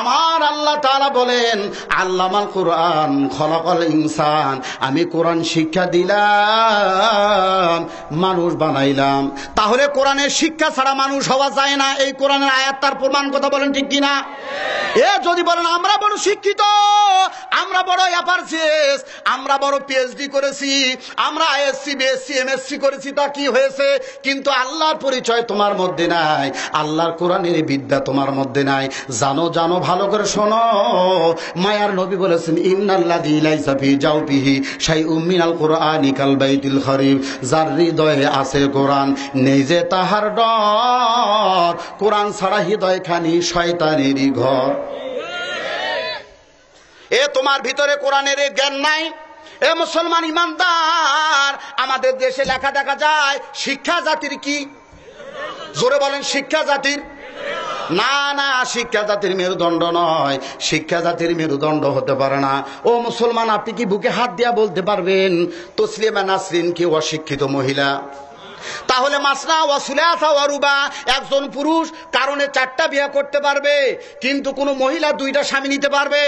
আমার আল্লাহ তাআলা বলেন আল্লামাল কোরআন খলাকল ইনসান, আমি কোরআন শিক্ষা দিলাম, মানুষ বানাইলাম। তাহলে কোরআনের শিক্ষা ছাড়া মানুষ হওয়া যায় না। এই কোরআনের আয়াত তার প্রমাণ। কথা বলেন ঠিক কিনা? যদি বলেন আমরা বড় শিক্ষিত, আমরা বড় এফআরসিএস, আমরা বড় PhD করেছি, আমরা ISC BSc MSc করেছি, তা কি হয়েছে? কিন্তু আল্লাহর পরিচয় তোমার মধ্যে নাই, আল্লাহর কোরআনের বিদ্যা তোমার মধ্যে নাই। জানো জানো, ভালো করে শোনো। মায়ার নবী বলেছেন ইন্নাল্লাযী লাইসা ফি জাওফিহি শাইউম মিনাল কুরআনি কাল বাইতিল খরিব, যার হৃদয়ে আছে কোরআন, নেই যে তাহার ডর, কোরআন ছাড়া হৃদয় খানি শয়তানেরই ঘর। তোমার ভিতরে কোরআনের জ্ঞান নাই। মুসলমান ইমানদার, আমাদের দেশে লেখা দেখা যায় শিক্ষা জাতির কি? জোরে বলেন, শিক্ষা জাতির? না না, শিক্ষা জাতির মেরুদণ্ড নয়, শিক্ষা জাতির মেরুদণ্ড হতে পারে না। ও মুসলমান, আপনি কি বুকে হাত দিয়া বলতে পারবেন তসলিমা নাসরিন কি অশিক্ষিত মহিলা? তাহলে মাসনা ওয়া সুলাসা ওয়া রুবা, একজন পুরুষ কারণে 4টা বিয়ে করতে পারবে, কিন্তু কোন মহিলা 2টা স্বামী নিতে পারবে?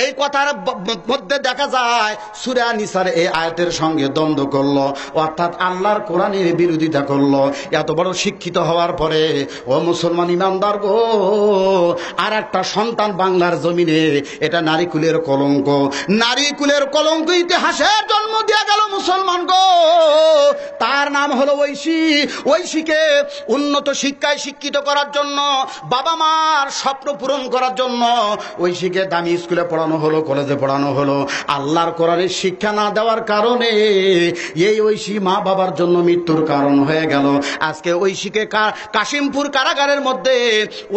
এই কথার মধ্যে দেখা যায় সূরা নিসার এই আয়াতের সঙ্গে দ্বন্দ্ব করলো, অর্থাৎ আল্লাহর কোরআনের বিরোধিতা করলো। এত বড় শিক্ষিত হওয়ার পরে ও মুসলমান ইমানদার গো, আর একটা সন্তান বাংলার জমিনে, এটা নারী কুলের কলঙ্ক। নারী কুলের কলঙ্ক ইতিহাসের জন্ম দিয়ে গেল মুসলমান গো। তার নাম হলো ঐশী। ঐশীকে উন্নত শিক্ষায় শিক্ষিত করার জন্য, বাবা মার স্বপ্ন পূরণ করার জন্য ঐশীকে দামি স্কুলে পড়ানো হলো, কলেজে পড়ানো হলো। আল্লাহর কোরআনের শিক্ষা না দেওয়ার কারণে এই ঐশী মা বাবার জন্য মৃত্যুর কারণ হয়ে গেল। আজকে ঐশীকে কাশিমপুর কারাগারের মধ্যে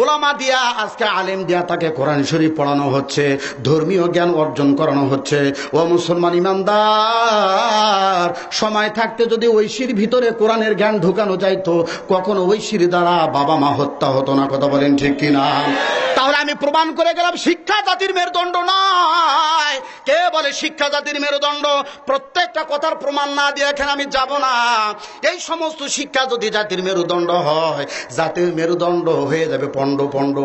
ওলামা দিয়া, আজকে আলেম দিয়া তাকে কোরআন শরীফ পড়ানো হচ্ছে, ধর্মীয় জ্ঞান অর্জন করানো হচ্ছে। ও মুসলমান ইমানদার, সময় থাকতে যদি ঐশীর ভিতরে কোরআনের জ্ঞান ঢুকানো যাইতো, কখনো ঐশীর দ্বারা বাবা মা হত্যা হতো না। কথা বলেন ঠিক কিনা? তাহলে আমি প্রমাণ করে গেলাম শিক্ষা জাতির মেরুদণ্ড নয়। কে বলে শিক্ষা জাতির মেরুদণ্ড? প্রত্যেকটা কথার প্রমাণ না দিয়ে এখানে আমি যাব না। এই সমস্ত শিক্ষা যদি জাতির মেরুদণ্ড হয়, জাতির মেরুদণ্ড হয়ে যাবে পণ্ড পণ্ড।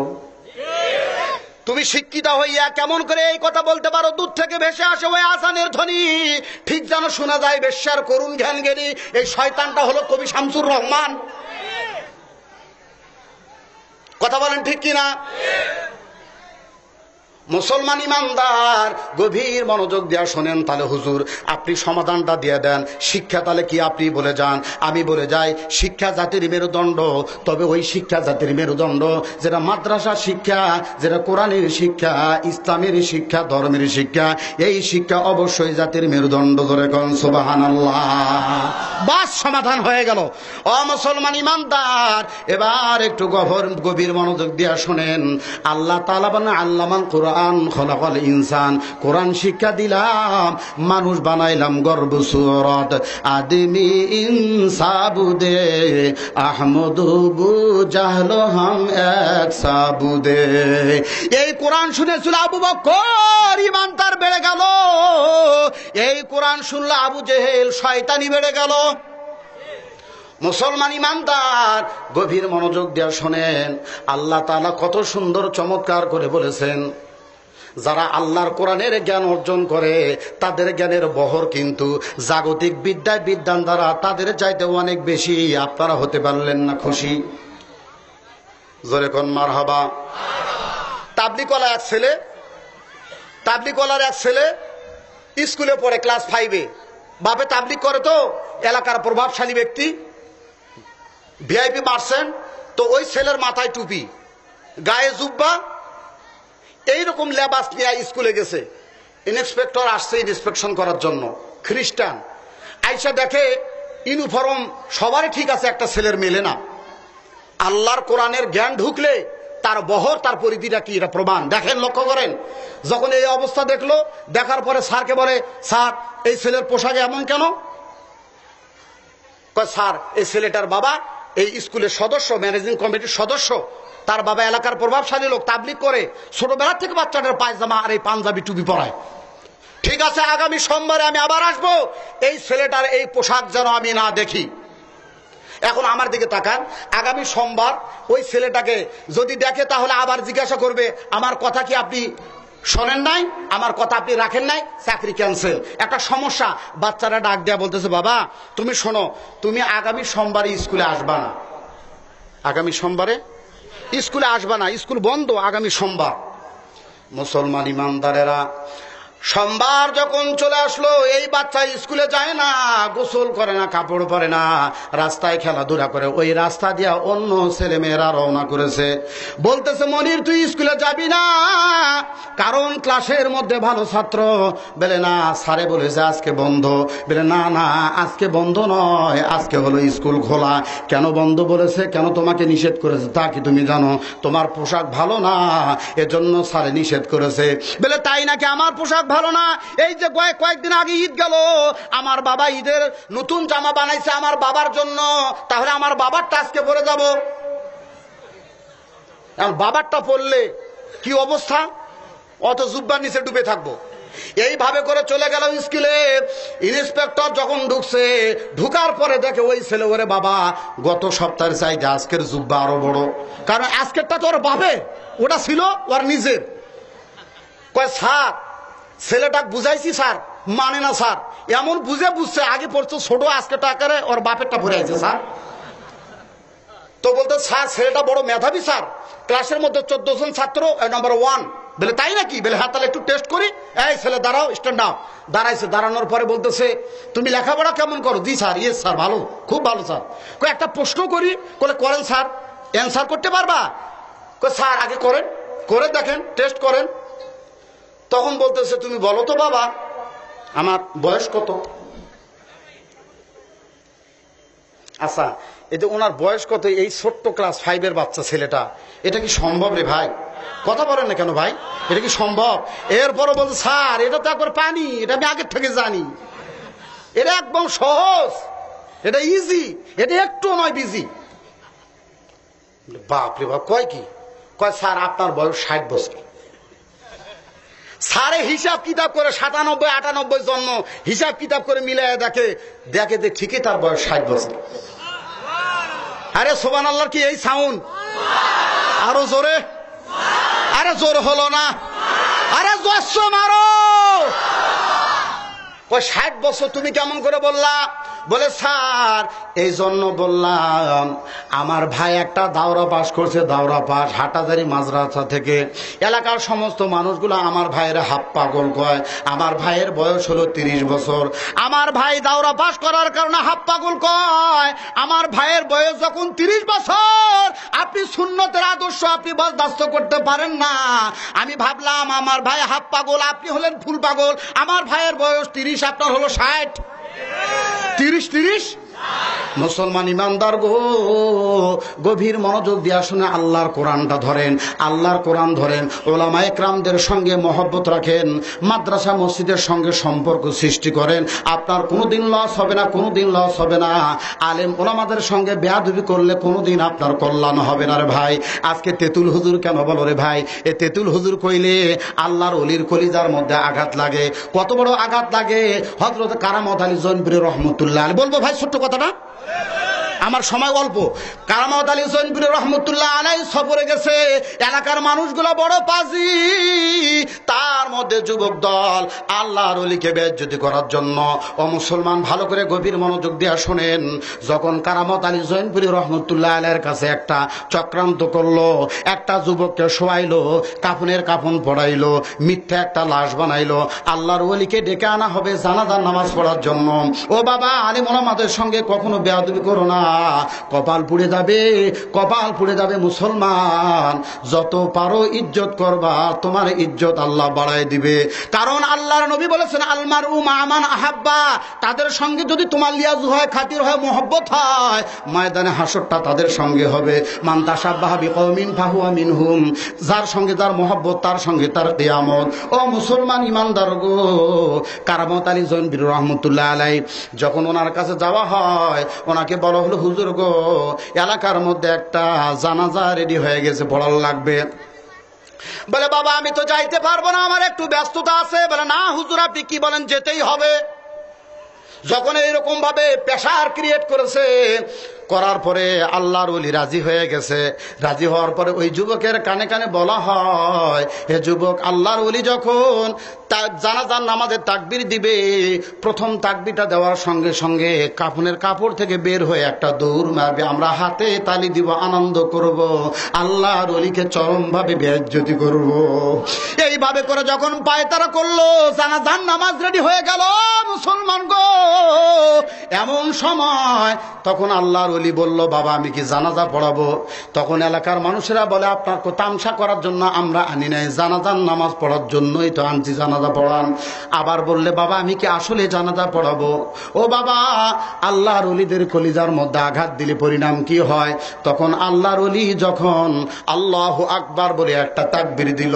তুমি শিক্ষিত হইয়া কেমন করে এই কথা বলতে পারো? দূর থেকে ভেসে আসে ওই আসানের ধ্বনি, ঠিক যেন শোনা যায় বেশ্যার করুণ জ্ঞান জ্ঞানী। এই শয়তানটা হলো কবি শামসুর রহমান। কথা বলেন ঠিক কিনা? মুসলমান ইমানদার, গভীর মনোযোগ দিয়া শোনেন। তাহলে হুজুর আপনি সমাধানটা দিয়ে দেন, শিক্ষা তাহলে কি আপনি বলে যান। আমি বলে যাই, শিক্ষা জাতির মেরুদণ্ড, তবে ওই শিক্ষা জাতির মেরুদণ্ড যেটা মাদ্রাসা শিক্ষা, যেটা কোরআনের শিক্ষা, ইসলামের শিক্ষা, ধর্মের শিক্ষা, এই শিক্ষা অবশ্যই জাতির মেরুদণ্ড। ধরে কোন সুবহানাল্লাহ। বাস, সমাধান হয়ে গেল। ও মুসলমান ইমানদার, এবার একটু গভীর মনোযোগ দিয়া শোনেন। আল্লাহ তাআলা বলেন আল্লামাল কোরআন খলাকাল ইনসান, কোরআন শিক্ষা দিলাম, মানুষ বানাইলাম গর্ব সুরত, আদমি ইনসাবুদে আহমদু বু জাহলো হাম এক সাবুদে। এই কোরআন শুনেছিল আবু বকর ইমানদার ইমানদার বেড়ে গেল, এই কোরআন শুনলে আবু জেহেল শয়তানি বেড়ে গেল। মুসলমান ইমানদার গভীর মনোযোগ দিয়ে শোনেন, আল্লাহ তাআলা কত সুন্দর চমৎকার করে বলেছেন, যারা আল্লাহর কোরআনের জ্ঞান অর্জন করে তাদের জ্ঞানের বহর কিন্তু জাগতিক বিদ্যায় বিদ্যান দ্বারা তাদের চাইতে অনেক বেশি। আপনারা হতে পারলেন না খুশি? জোরে কোন মারহাবা। তাবলিগওয়ালা এক ছেলে স্কুলে পড়ে ক্লাস 5-এ, বাপে তাবলিগ করে, তো এলাকার প্রভাবশালী ব্যক্তি, ভিআইপি পার্সন। তো ওই ছেলের মাথায় টুপি, গায়ে জুব্বা, এইরকম লেবাস নিয়ে স্কুলে গেছে। ইন্সপেক্টর আসছে ইন্সপেকশন করার জন্য, খ্রিস্টান। আইসা দেখে ইউনিফর্ম সবারই ঠিক আছে, একটা ছেলের মেলে না। আল্লাহর কোরআনের জ্ঞান ঢুকলে তার বহর, তার পরিধিটা কি, এটা প্রমাণ। দেখেন, লক্ষ্য করেন, যখন এই অবস্থা দেখলো, দেখার পরে স্যারকে বলে, স্যার এই ছেলের পোশাকে এমন কেন? কয়, স্যার এই ছেলেটার বাবা এই স্কুলের সদস্য, ম্যানেজিং কমিটির সদস্য, তার বাবা এলাকার প্রভাবশালী লোক, তাবলিগ করে, ছোটবেলা থেকে বাচ্চাটার পায়জামা আর এই পাঞ্জাবি টুপি পরায়। ঠিক আছে, আগামী সোমবারে আমি আবার আসবো, এই ছেলেটার এই পোশাক যেন আমি না দেখি। এখন আমার দিকে তাকান, আগামী সোমবার ওই ছেলেটাকে যদি দেখে তাহলে আবার জিজ্ঞাসা করবে, আমার কথা কি আপনি শোনেন নাই, আমার কথা আপনি রাখেন নাই, চাকরি ক্যান্সেল। একটা সমস্যা। বাচ্চারা ডাক দেয়া বলতেছে, বাবা তুমি শোনো, তুমি আগামী সোমবারে স্কুলে আসবা না, আগামী সোমবারে স্কুলে আসবা না, স্কুল বন্ধ আগামী সোমবার। মুসলমান ইমানদারেরা, সোমবার যখন চলে আসলো, এই বাচ্চা স্কুলে যায় না, গোসল করে না, কাপড় পরে না, রাস্তায় খেলাধুলা করে। ওই রাস্তা দিয়া অন্য ছেলে মেয়েরা রওনা করেছে, বলতেছে, মনির তুই স্কুলে যাবি না, কারণ ক্লাসের মধ্যে ভালো ছাত্র। বলে না, স্যারে বলেছে আজকে বন্ধ। বলে না না, আজকে বন্ধ নয়, আজকে হলো স্কুল খোলা। কেন বন্ধ বলেছে, কেন তোমাকে নিষেধ করেছে তা কি তুমি জানো? তোমার পোশাক ভালো না, এজন্য স্যারে নিষেধ করেছে। বলে তাই নাকি? আমার পোশাক ভালো না? এই যে কয়েকদিন আগে ঈদ গেল, আমার বাবা ঈদের নতুন জামা বানাইছে আমার বাবার জন্য, তাহলে আমার বাবারটা আজকে পরে যাব। বাবারটা পরলে কি অবস্থা? অত জুব্বার নিচে ডুবে থাকবো। এইভাবে করে চলে গেল স্কুলে। ইন্সপেক্টর যখন ঢুকছে, ঢুকার পরে দেখে ওই ছেলে, ওরে বাবা গত সপ্তাহের চাইতে আজকের জুব্বা আরো বড়, কারণ আজকেরটা তো ওর বাপের, ওটা ছিল ওর নিজের। কয়, স্যার ছেলেটা বুঝাইছি স্যার, মানে না স্যার। এমন বুঝছে, আগে পড়ছে ছোট, আজকে টাকারে ওর বাপেরটা ভরে আছে স্যার। তো বলতে, স্যার ছেলেটা বড় মেধাবী স্যার, ক্লাসের মধ্যে 14 জন ছাত্র নাম্বার 1। বলে তাই নাকি? বলে হ্যাঁ, তাহলে একটু টেস্ট করি। এই ছেলে দাঁড়াও, স্ট্যান্ড আপ। দাঁড়াইছে, দাঁড়ানোর পরে বলতেছে, তুমি লেখাপড়া কেমন করো? জি স্যার। ইয়েস স্যার, ভালো, খুব ভালো স্যার। কই একটা প্রশ্ন করি? বলে করেন স্যার। অ্যান্সার করতে পারবা? কই স্যার আগে করেন, করে দেখেন, টেস্ট করেন। তখন বলতেছে, তুমি বলো তো বাবা আমার বয়স কত? আচ্ছা, এটা ওনার বয়স কত? এই ছোট্ট ক্লাস 5-এর বাচ্চা ছেলেটা, এটা কি সম্ভব রে ভাই? কথা বলেন না কেন ভাই, এটা কি সম্ভব? এরপরে বলছে, স্যার এটা তো একবার পানি, এটা আমি আগের থেকে জানি, এটা একদম সহজ, এটা ইজি, এটা একটু নয় বিজি। বাপ রে বাপ, কয় কি? কয় স্যার আপনার বয়স 60 বছর। সারে হিসাব কিতাব করে 97-98 জন্ম, হিসাব কিতাব করে মিলায় দেখে ঠিকই তার বয়স 60 বছর। আরে সুবহানাল্লাহ, কি এই সাউন্ড? আরো জোরে, আরে জোর হলো না, আরে জোরসো মারো। 60 বছর তুমি কেমন করে বললা? বলে স্যার এই জন্য বললাম, আমার ভাই একটা দাওরা পাস করছে, দাওরা পাস, হাটাজারি মাদ্রাসা থেকে। এলাকার সমস্ত মানুষগুলো আমার ভাইয়ের হাফ পাগল কয়। আমার ভাইয়ের বয়স হলো 30 বছর। আমার ভাই দাওরা পাস করার কারণে হাফ পাগল কয়। আমার ভাইয়ের বয়স যখন 30 বছর, আপনি সুন্নতের আদর্শ আপনি বরদাস্ত করতে পারেন না। আমি ভাবলাম আমার ভাই হাফ পাগল, আপনি হলেন ফুল পাগল। আমার ভাইয়ের বয়স 30, আপনার হলো 60। 30 মুসলমান ইমানদার গো, গভীর মনোযোগ দিয়ে শুনে আল্লাহর কোরআনটা ধরেন, আল্লাহর কোরআন ধরেন, ওলামা একরামদের সঙ্গে মহব্বত রাখেন, মাদ্রাসা মসজিদের সঙ্গে সম্পর্ক সৃষ্টি করেন। আপনার কোনোদিন লস হবে না, কোনোদিন লস হবে না। আলেম ওলামাদের সঙ্গে বেয়াদবি করলে কোনোদিন আপনার কল্যাণ হবে না রে ভাই। আজকে তেতুল হুজুর কেন বলো রে ভাই? এ তেতুল হুজুর কইলে আল্লাহর ওলির কলিজার মধ্যে আঘাত লাগে। কত বড় আঘাত লাগে! হযরত কারামত আলী জৈনপুরী রহমতুল্লাহ আলাইহি, বলবো ভাই ছোট্ট কথাটা, আমার সময় অল্প। কারামত আলী জৈনপুরী রহমতুল্লাহ আলাইহি সফরে গেছে, এলাকার মানুষগুলো বড় পাজি, তার মধ্যে যুবক দল আল্লাহর ওলিকে বেইজ্জতি করার জন্য। ও মুসলমান, ভালো করে গভীর মনোযোগ দিয়ে শোনেন। যখন কারামত আলী জৈনপুরী রহমতুল্লাহ আলাইহির কাছে একটা চক্রান্ত করলো, একটা যুবককে শোয়াইলো, কাফনের কাফন পড়াইলো, মিথ্যা একটা লাশ বানাইলো, আল্লাহর ওলিকে ডেকে আনা হবে জানাজার নামাজ পড়ার জন্য। ও বাবা, আলেম ওলামাদের সঙ্গে কখনো বেয়াদবি করো না, কপাল পুড়ে যাবে, কপাল পুড়ে যাবে। মুসলমান, যত পারো ইজ্জত করবা, তোমার ইজ্জত আল্লাহ বাড়ায় দিবে। কারণ আল্লাহর নবী বলেছেন, আলমার মা মান আহাব্বা, তাদের সঙ্গে যদি তোমার লিয়াজু হয়, খাতির হয়, মহব্বত হয়, ময়দানে হাসরটা তাদের সঙ্গে হবে। মান তাশাব্বাহা বিকওমিন ফাহুয়া মিনহুম, যার সঙ্গে যার মহব্বত, তার সঙ্গে তার কিয়ামত। ও মুসলমান ইমানদার গো, কারামত আলী জৈনপুরী রহমতুল্লাহ আলাইহি যখন ওনার কাছে যাওয়া হয়, ওনাকে বলা হলো, হুজুর গো, এলাকার মধ্যে একটা জানাজা রেডি হয়ে গেছে, পড়ার লাগবে। বলে, বাবা আমি তো যাইতে পারবো না, আমার একটু ব্যস্ততা আছে। বলে, না হুজুর আপনি কি বলেন, যেতেই হবে। যখন এইরকম ভাবে প্রেসার ক্রিয়েট করেছে, করার পরে আল্লাহর ওলি রাজি হয়ে গেছে। রাজি হওয়ার পরে ওই যুবকের কানে কানে বলা হয়, হে যুবক, আল্লাহর ওলি যখন জানাজার নামাজের তাকবীর দিবে, প্রথম তাকবীরটা দেওয়ার সঙ্গে সঙ্গে কাফনের কাপড় থেকে বের হয়ে একটা দৌড় মারবে, আমরা হাতে তালি দিব, আনন্দ করব, আল্লাহর ওলিকে চরমভাবে বেইজ্জতি করব। এইভাবে করে যখন পায়তারা করলো, জানাজার নামাজ রেডি হয়ে গেল। মুসলমান গো, এমন সময় তখন আল্লাহর ওলি বলল, বাবা আমি কি জানাজা পড়াবো? তখন এলাকার মানুষেরা বলে, আপনার তামসা করার জন্য আমরা আনি নাই, জানাজার নামাজ পড়ার জন্যই তো আনছি, জানাজা পড়ান। আবার বললে, বাবা আমি কি আসলে জানাজা পড়াবো? ও বাবা, আল্লাহর ওলিদের কলিজার মধ্যে আঘাত দিলে পরিণাম কি হয়? তখন আল্লাহর ওলি যখন আল্লাহু আকবার বলে একটা তাকবীর দিল,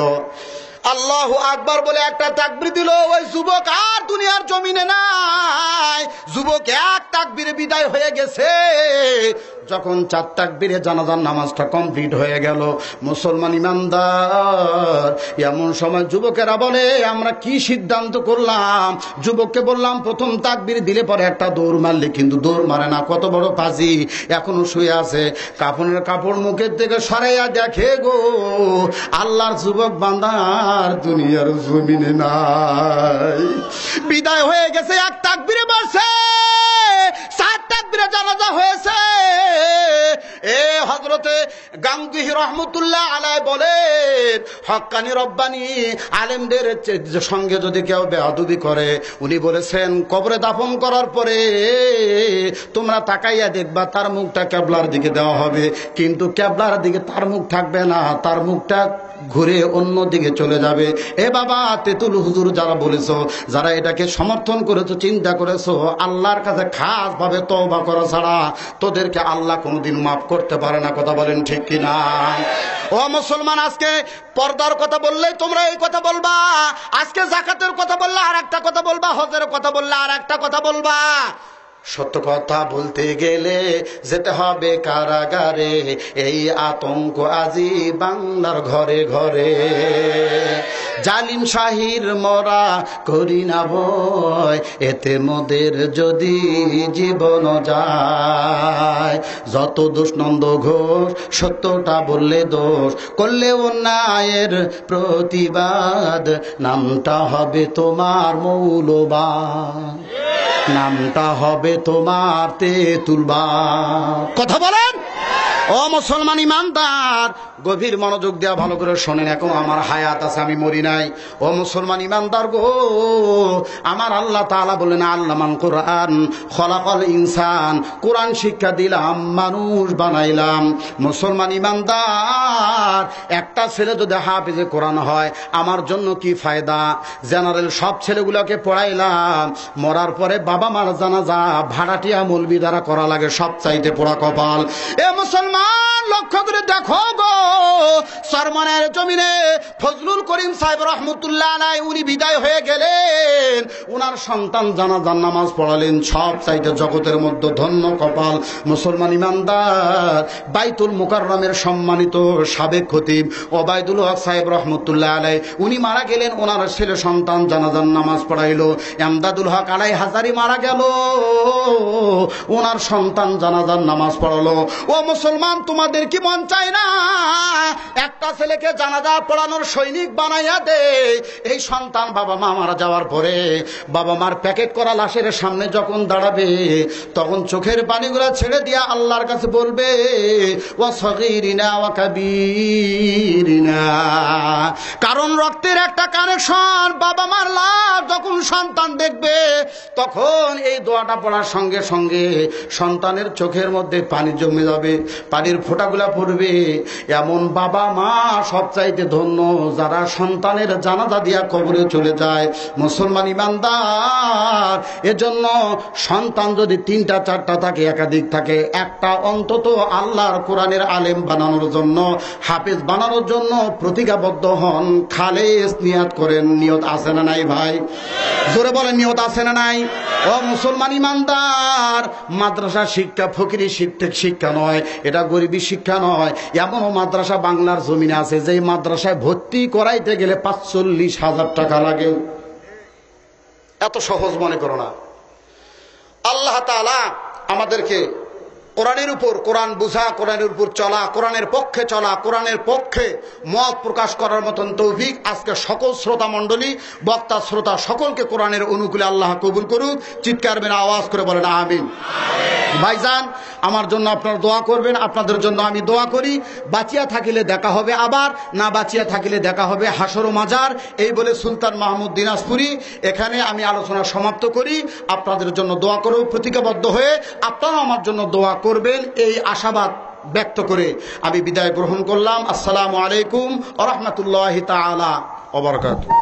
আল্লাহু আকবার বলে একটা তাকবীর দিল, ওই যুবক আর দুনিয়ার জমিনে নাই। যুবক এক তাকবীরে বিদায় হয়ে গেছে। যখন 4 তাকবীরে জানাজার নামাজটা কমপ্লিট হয়ে গেল, মুসলমান ইমানদার, এমন সময় যুবকেরা বলে, আমরা কি সিদ্ধান্ত করলাম? যুবককে বললাম, প্রথম তাকবীর দিলে পরে একটা দৌড় মারলে, কিন্তু দৌড় মারে না, কত বড় পাজি, এখনো শুয়ে আছে। কাফনের কাপড় মুখের থেকে সরাইয়া দেখে গো, আল্লাহর যুবক বান্দার দুনিয়ার জমিনে নাই, বিদায় হয়ে গেছে। এক তাকবীরে বসে 4 তাকবীরে জানাজা হয়েছে। এ হযরতে গাঙ্গুহি রহমতুল্লাহ আলাইহি বলেন, হক্কানি রব্বানি আলেমদের সঙ্গে যদি কেউ বেয়াদবি করে, উনি বলেছেন, কবরে দাফন করার পরে তোমরা তাকাইয়া দেখবা, তার মুখটা কিবলার দিকে দেওয়া হবে, কিন্তু কিবলার দিকে তার মুখ থাকবে না, তার মুখটা ঘুরে অন্য দিকে চলে যাবে। এ বাবা, তেতুল হুজুর যারা বলেছো, যারা এটাকে সমর্থন করেছো, চিন্তা করেছো, আল্লাহর কাছে খাস ভাবে তওবা করা ছাড়া তোদেরকে আল্লাহ কোনোদিন মাফ করতে পারে না। কথা বলেন ঠিক কিনা? ও মুসলমান, আজকে পর্দার কথা বললেই তোমরা এই কথা বলবা, আজকে যাকাতের কথা বললে আর একটা কথা বলবা, হজের কথা বললে আর একটা কথা বলবা। সত্য কথা বলতে গেলে যেতে হবে কারাগারে, এই আতঙ্ক আজি বাংলার ঘরে ঘরে। জালিম শাহির মরা করি না ভয়, এতে মোদের যদি জীবন যায়। যত দোষ নন্দ ঘোষ, সত্যটা বললে দোষ, করলে অন্যায়ের প্রতিবাদ, নামটা হবে তোমার মৌলবাদ, নামটা হবে তোমার তেতুলবাদ। কথা বলেন। ও মুসলমান ইমানদার, গভীর মনোযোগ দেওয়া ভালো করে শোনেন, এখন আমার হায়াত আছে, আমি মরি নাই। ও মুসলমান ইমানদার গো, আমার আল্লাহ তাআলা বলেন আল্লামান কোরআন খলাকাল ইনসান, কোরআন শিক্ষা দিলাম, মানুষ বানাইলাম। মুসলমান ইমানদার, একটা ছেলে যদি হাফেজে কোরআন হয় আমার জন্য কি ফায়দা? জেনারেল সব ছেলেগুলোকে পড়াইলাম, মরার পরে বাবা মার জানাজা ভাড়াটিয়া মৌলবি দ্বারা করা লাগে, সব চাইতে পোড়া কপাল। এ মুসলমান লক্ষ্য করে দেখো গো, সরমনের জমিনে ফজলুল করিম সাহেব রহমতুল্লাহ আলাইহি উনি বিদায় হয়ে গেলেন, উনার সন্তান জানাজার নামাজ পড়ালেন, সব চাইতে জগতের মধ্যে ধন্য কপাল। মুসলমান ইমানদার, বাইতুল মুকাররমের সম্মানিত সাবেক খতিব ওবায়দুল হক সাহেব রহমতুল্লাহ আলাইহি উনি মারা গেলেন, ওনার ছেলে সন্তান জানাজার নামাজ পড়াইলো। এমদাদুল হক আলাই হাজারি মারা গেল, ওনার সন্তান জানাজার নামাজ পড়ালো। ও মুসলমান, তোমাদের কি মন চায় না একটা ছেলেকে জানাজা পড়ানোর সৈনিক বানাইয়া দে? এই সন্তান বাবা মা মারা যাওয়ার পরে বাবা মার প্যাকেট করা লাশের সামনে যখন দাঁড়াবে, তখন চোখের পানিগুলো ছেড়ে দিয়া আল্লাহর কাছে বলবে ওয়া সগীরিনা ওয়া কাবীরিনা। কারণ রক্তের একটা কানেকশন, বাবা মার লাশ যখন সন্তান দেখবে তখন এই দোয়াটা পড়ার সঙ্গে সঙ্গে সন্তানের চোখের মধ্যে পানি জমে যাবে, পানির ফোঁটাগুলা পড়বে। এমন বাবা মা সবচাইতে ধন্য যারা সন্তানের জানাজা দিয়া কবরে চলে যায়। মুসলমান ইমানদার, এজন্য সন্তান যদি 3টা 4টা থাকে, একাধিক থাকে, একটা অন্তত আল্লাহর কোরআনের আলেম বানানোর জন্য, হাফেজ বানানোর জন্য প্রতিজ্ঞাবদ্ধ হন, খালেস নিয়ত করেন। নিয়ত আছে না নাই ভাই? জোরে বলেন, নিয়ত আছে না নাই? ও মুসলমান ইমানদার, মাদ্রাসা শিক্ষা ফকিরি শিক্ষা নয়, এটা গরিবী শিক্ষা নয়। এমনও মাদ্রাসা বাংলার জমিনে আছে যে মাদ্রাসায় ভর্তি করাইতে গেলে 45,000 টাকা লাগে। এত সহজ মনে করো না। আল্লাহ তাআলা আমাদেরকে কোরআনের উপর, কোরআন বুঝা, কোরআনের উপর চলা, কোরআনের পক্ষে চলা, কোরআনের পক্ষে মত প্রকাশ করার মতন তৌফিক আজকে সকল শ্রোতা মণ্ডলী, বক্তা শ্রোতা সকলকে কোরআনের অনুকূলে আল্লাহ কবুল করুক। চিৎকার মেরে আওয়াজ করে বলেন আমিন। ভাইজান, আমার জন্য আপনারা দোয়া করবেন, আপনাদের জন্য আমি দোয়া করি। বাঁচিয়া থাকিলে দেখা হবে আবার, না বাঁচিয়া থাকিলে দেখা হবে হাসর ও মাজার। এই বলে সুলতান মাহমুদ দিনাজপুরি এখানে আমি আলোচনা সমাপ্ত করি। আপনাদের জন্য দোয়া করব, প্রতিজ্ঞাবদ্ধ হয়ে আপনারাও আমার জন্য দোয়া করবেন, এই আশাবাদ ব্যক্ত করে আমি বিদায় গ্রহণ করলাম। আসসালামু আলাইকুম ওয়া রাহমাতুল্লাহি তাআলা ওয়া বারাকাতুহু।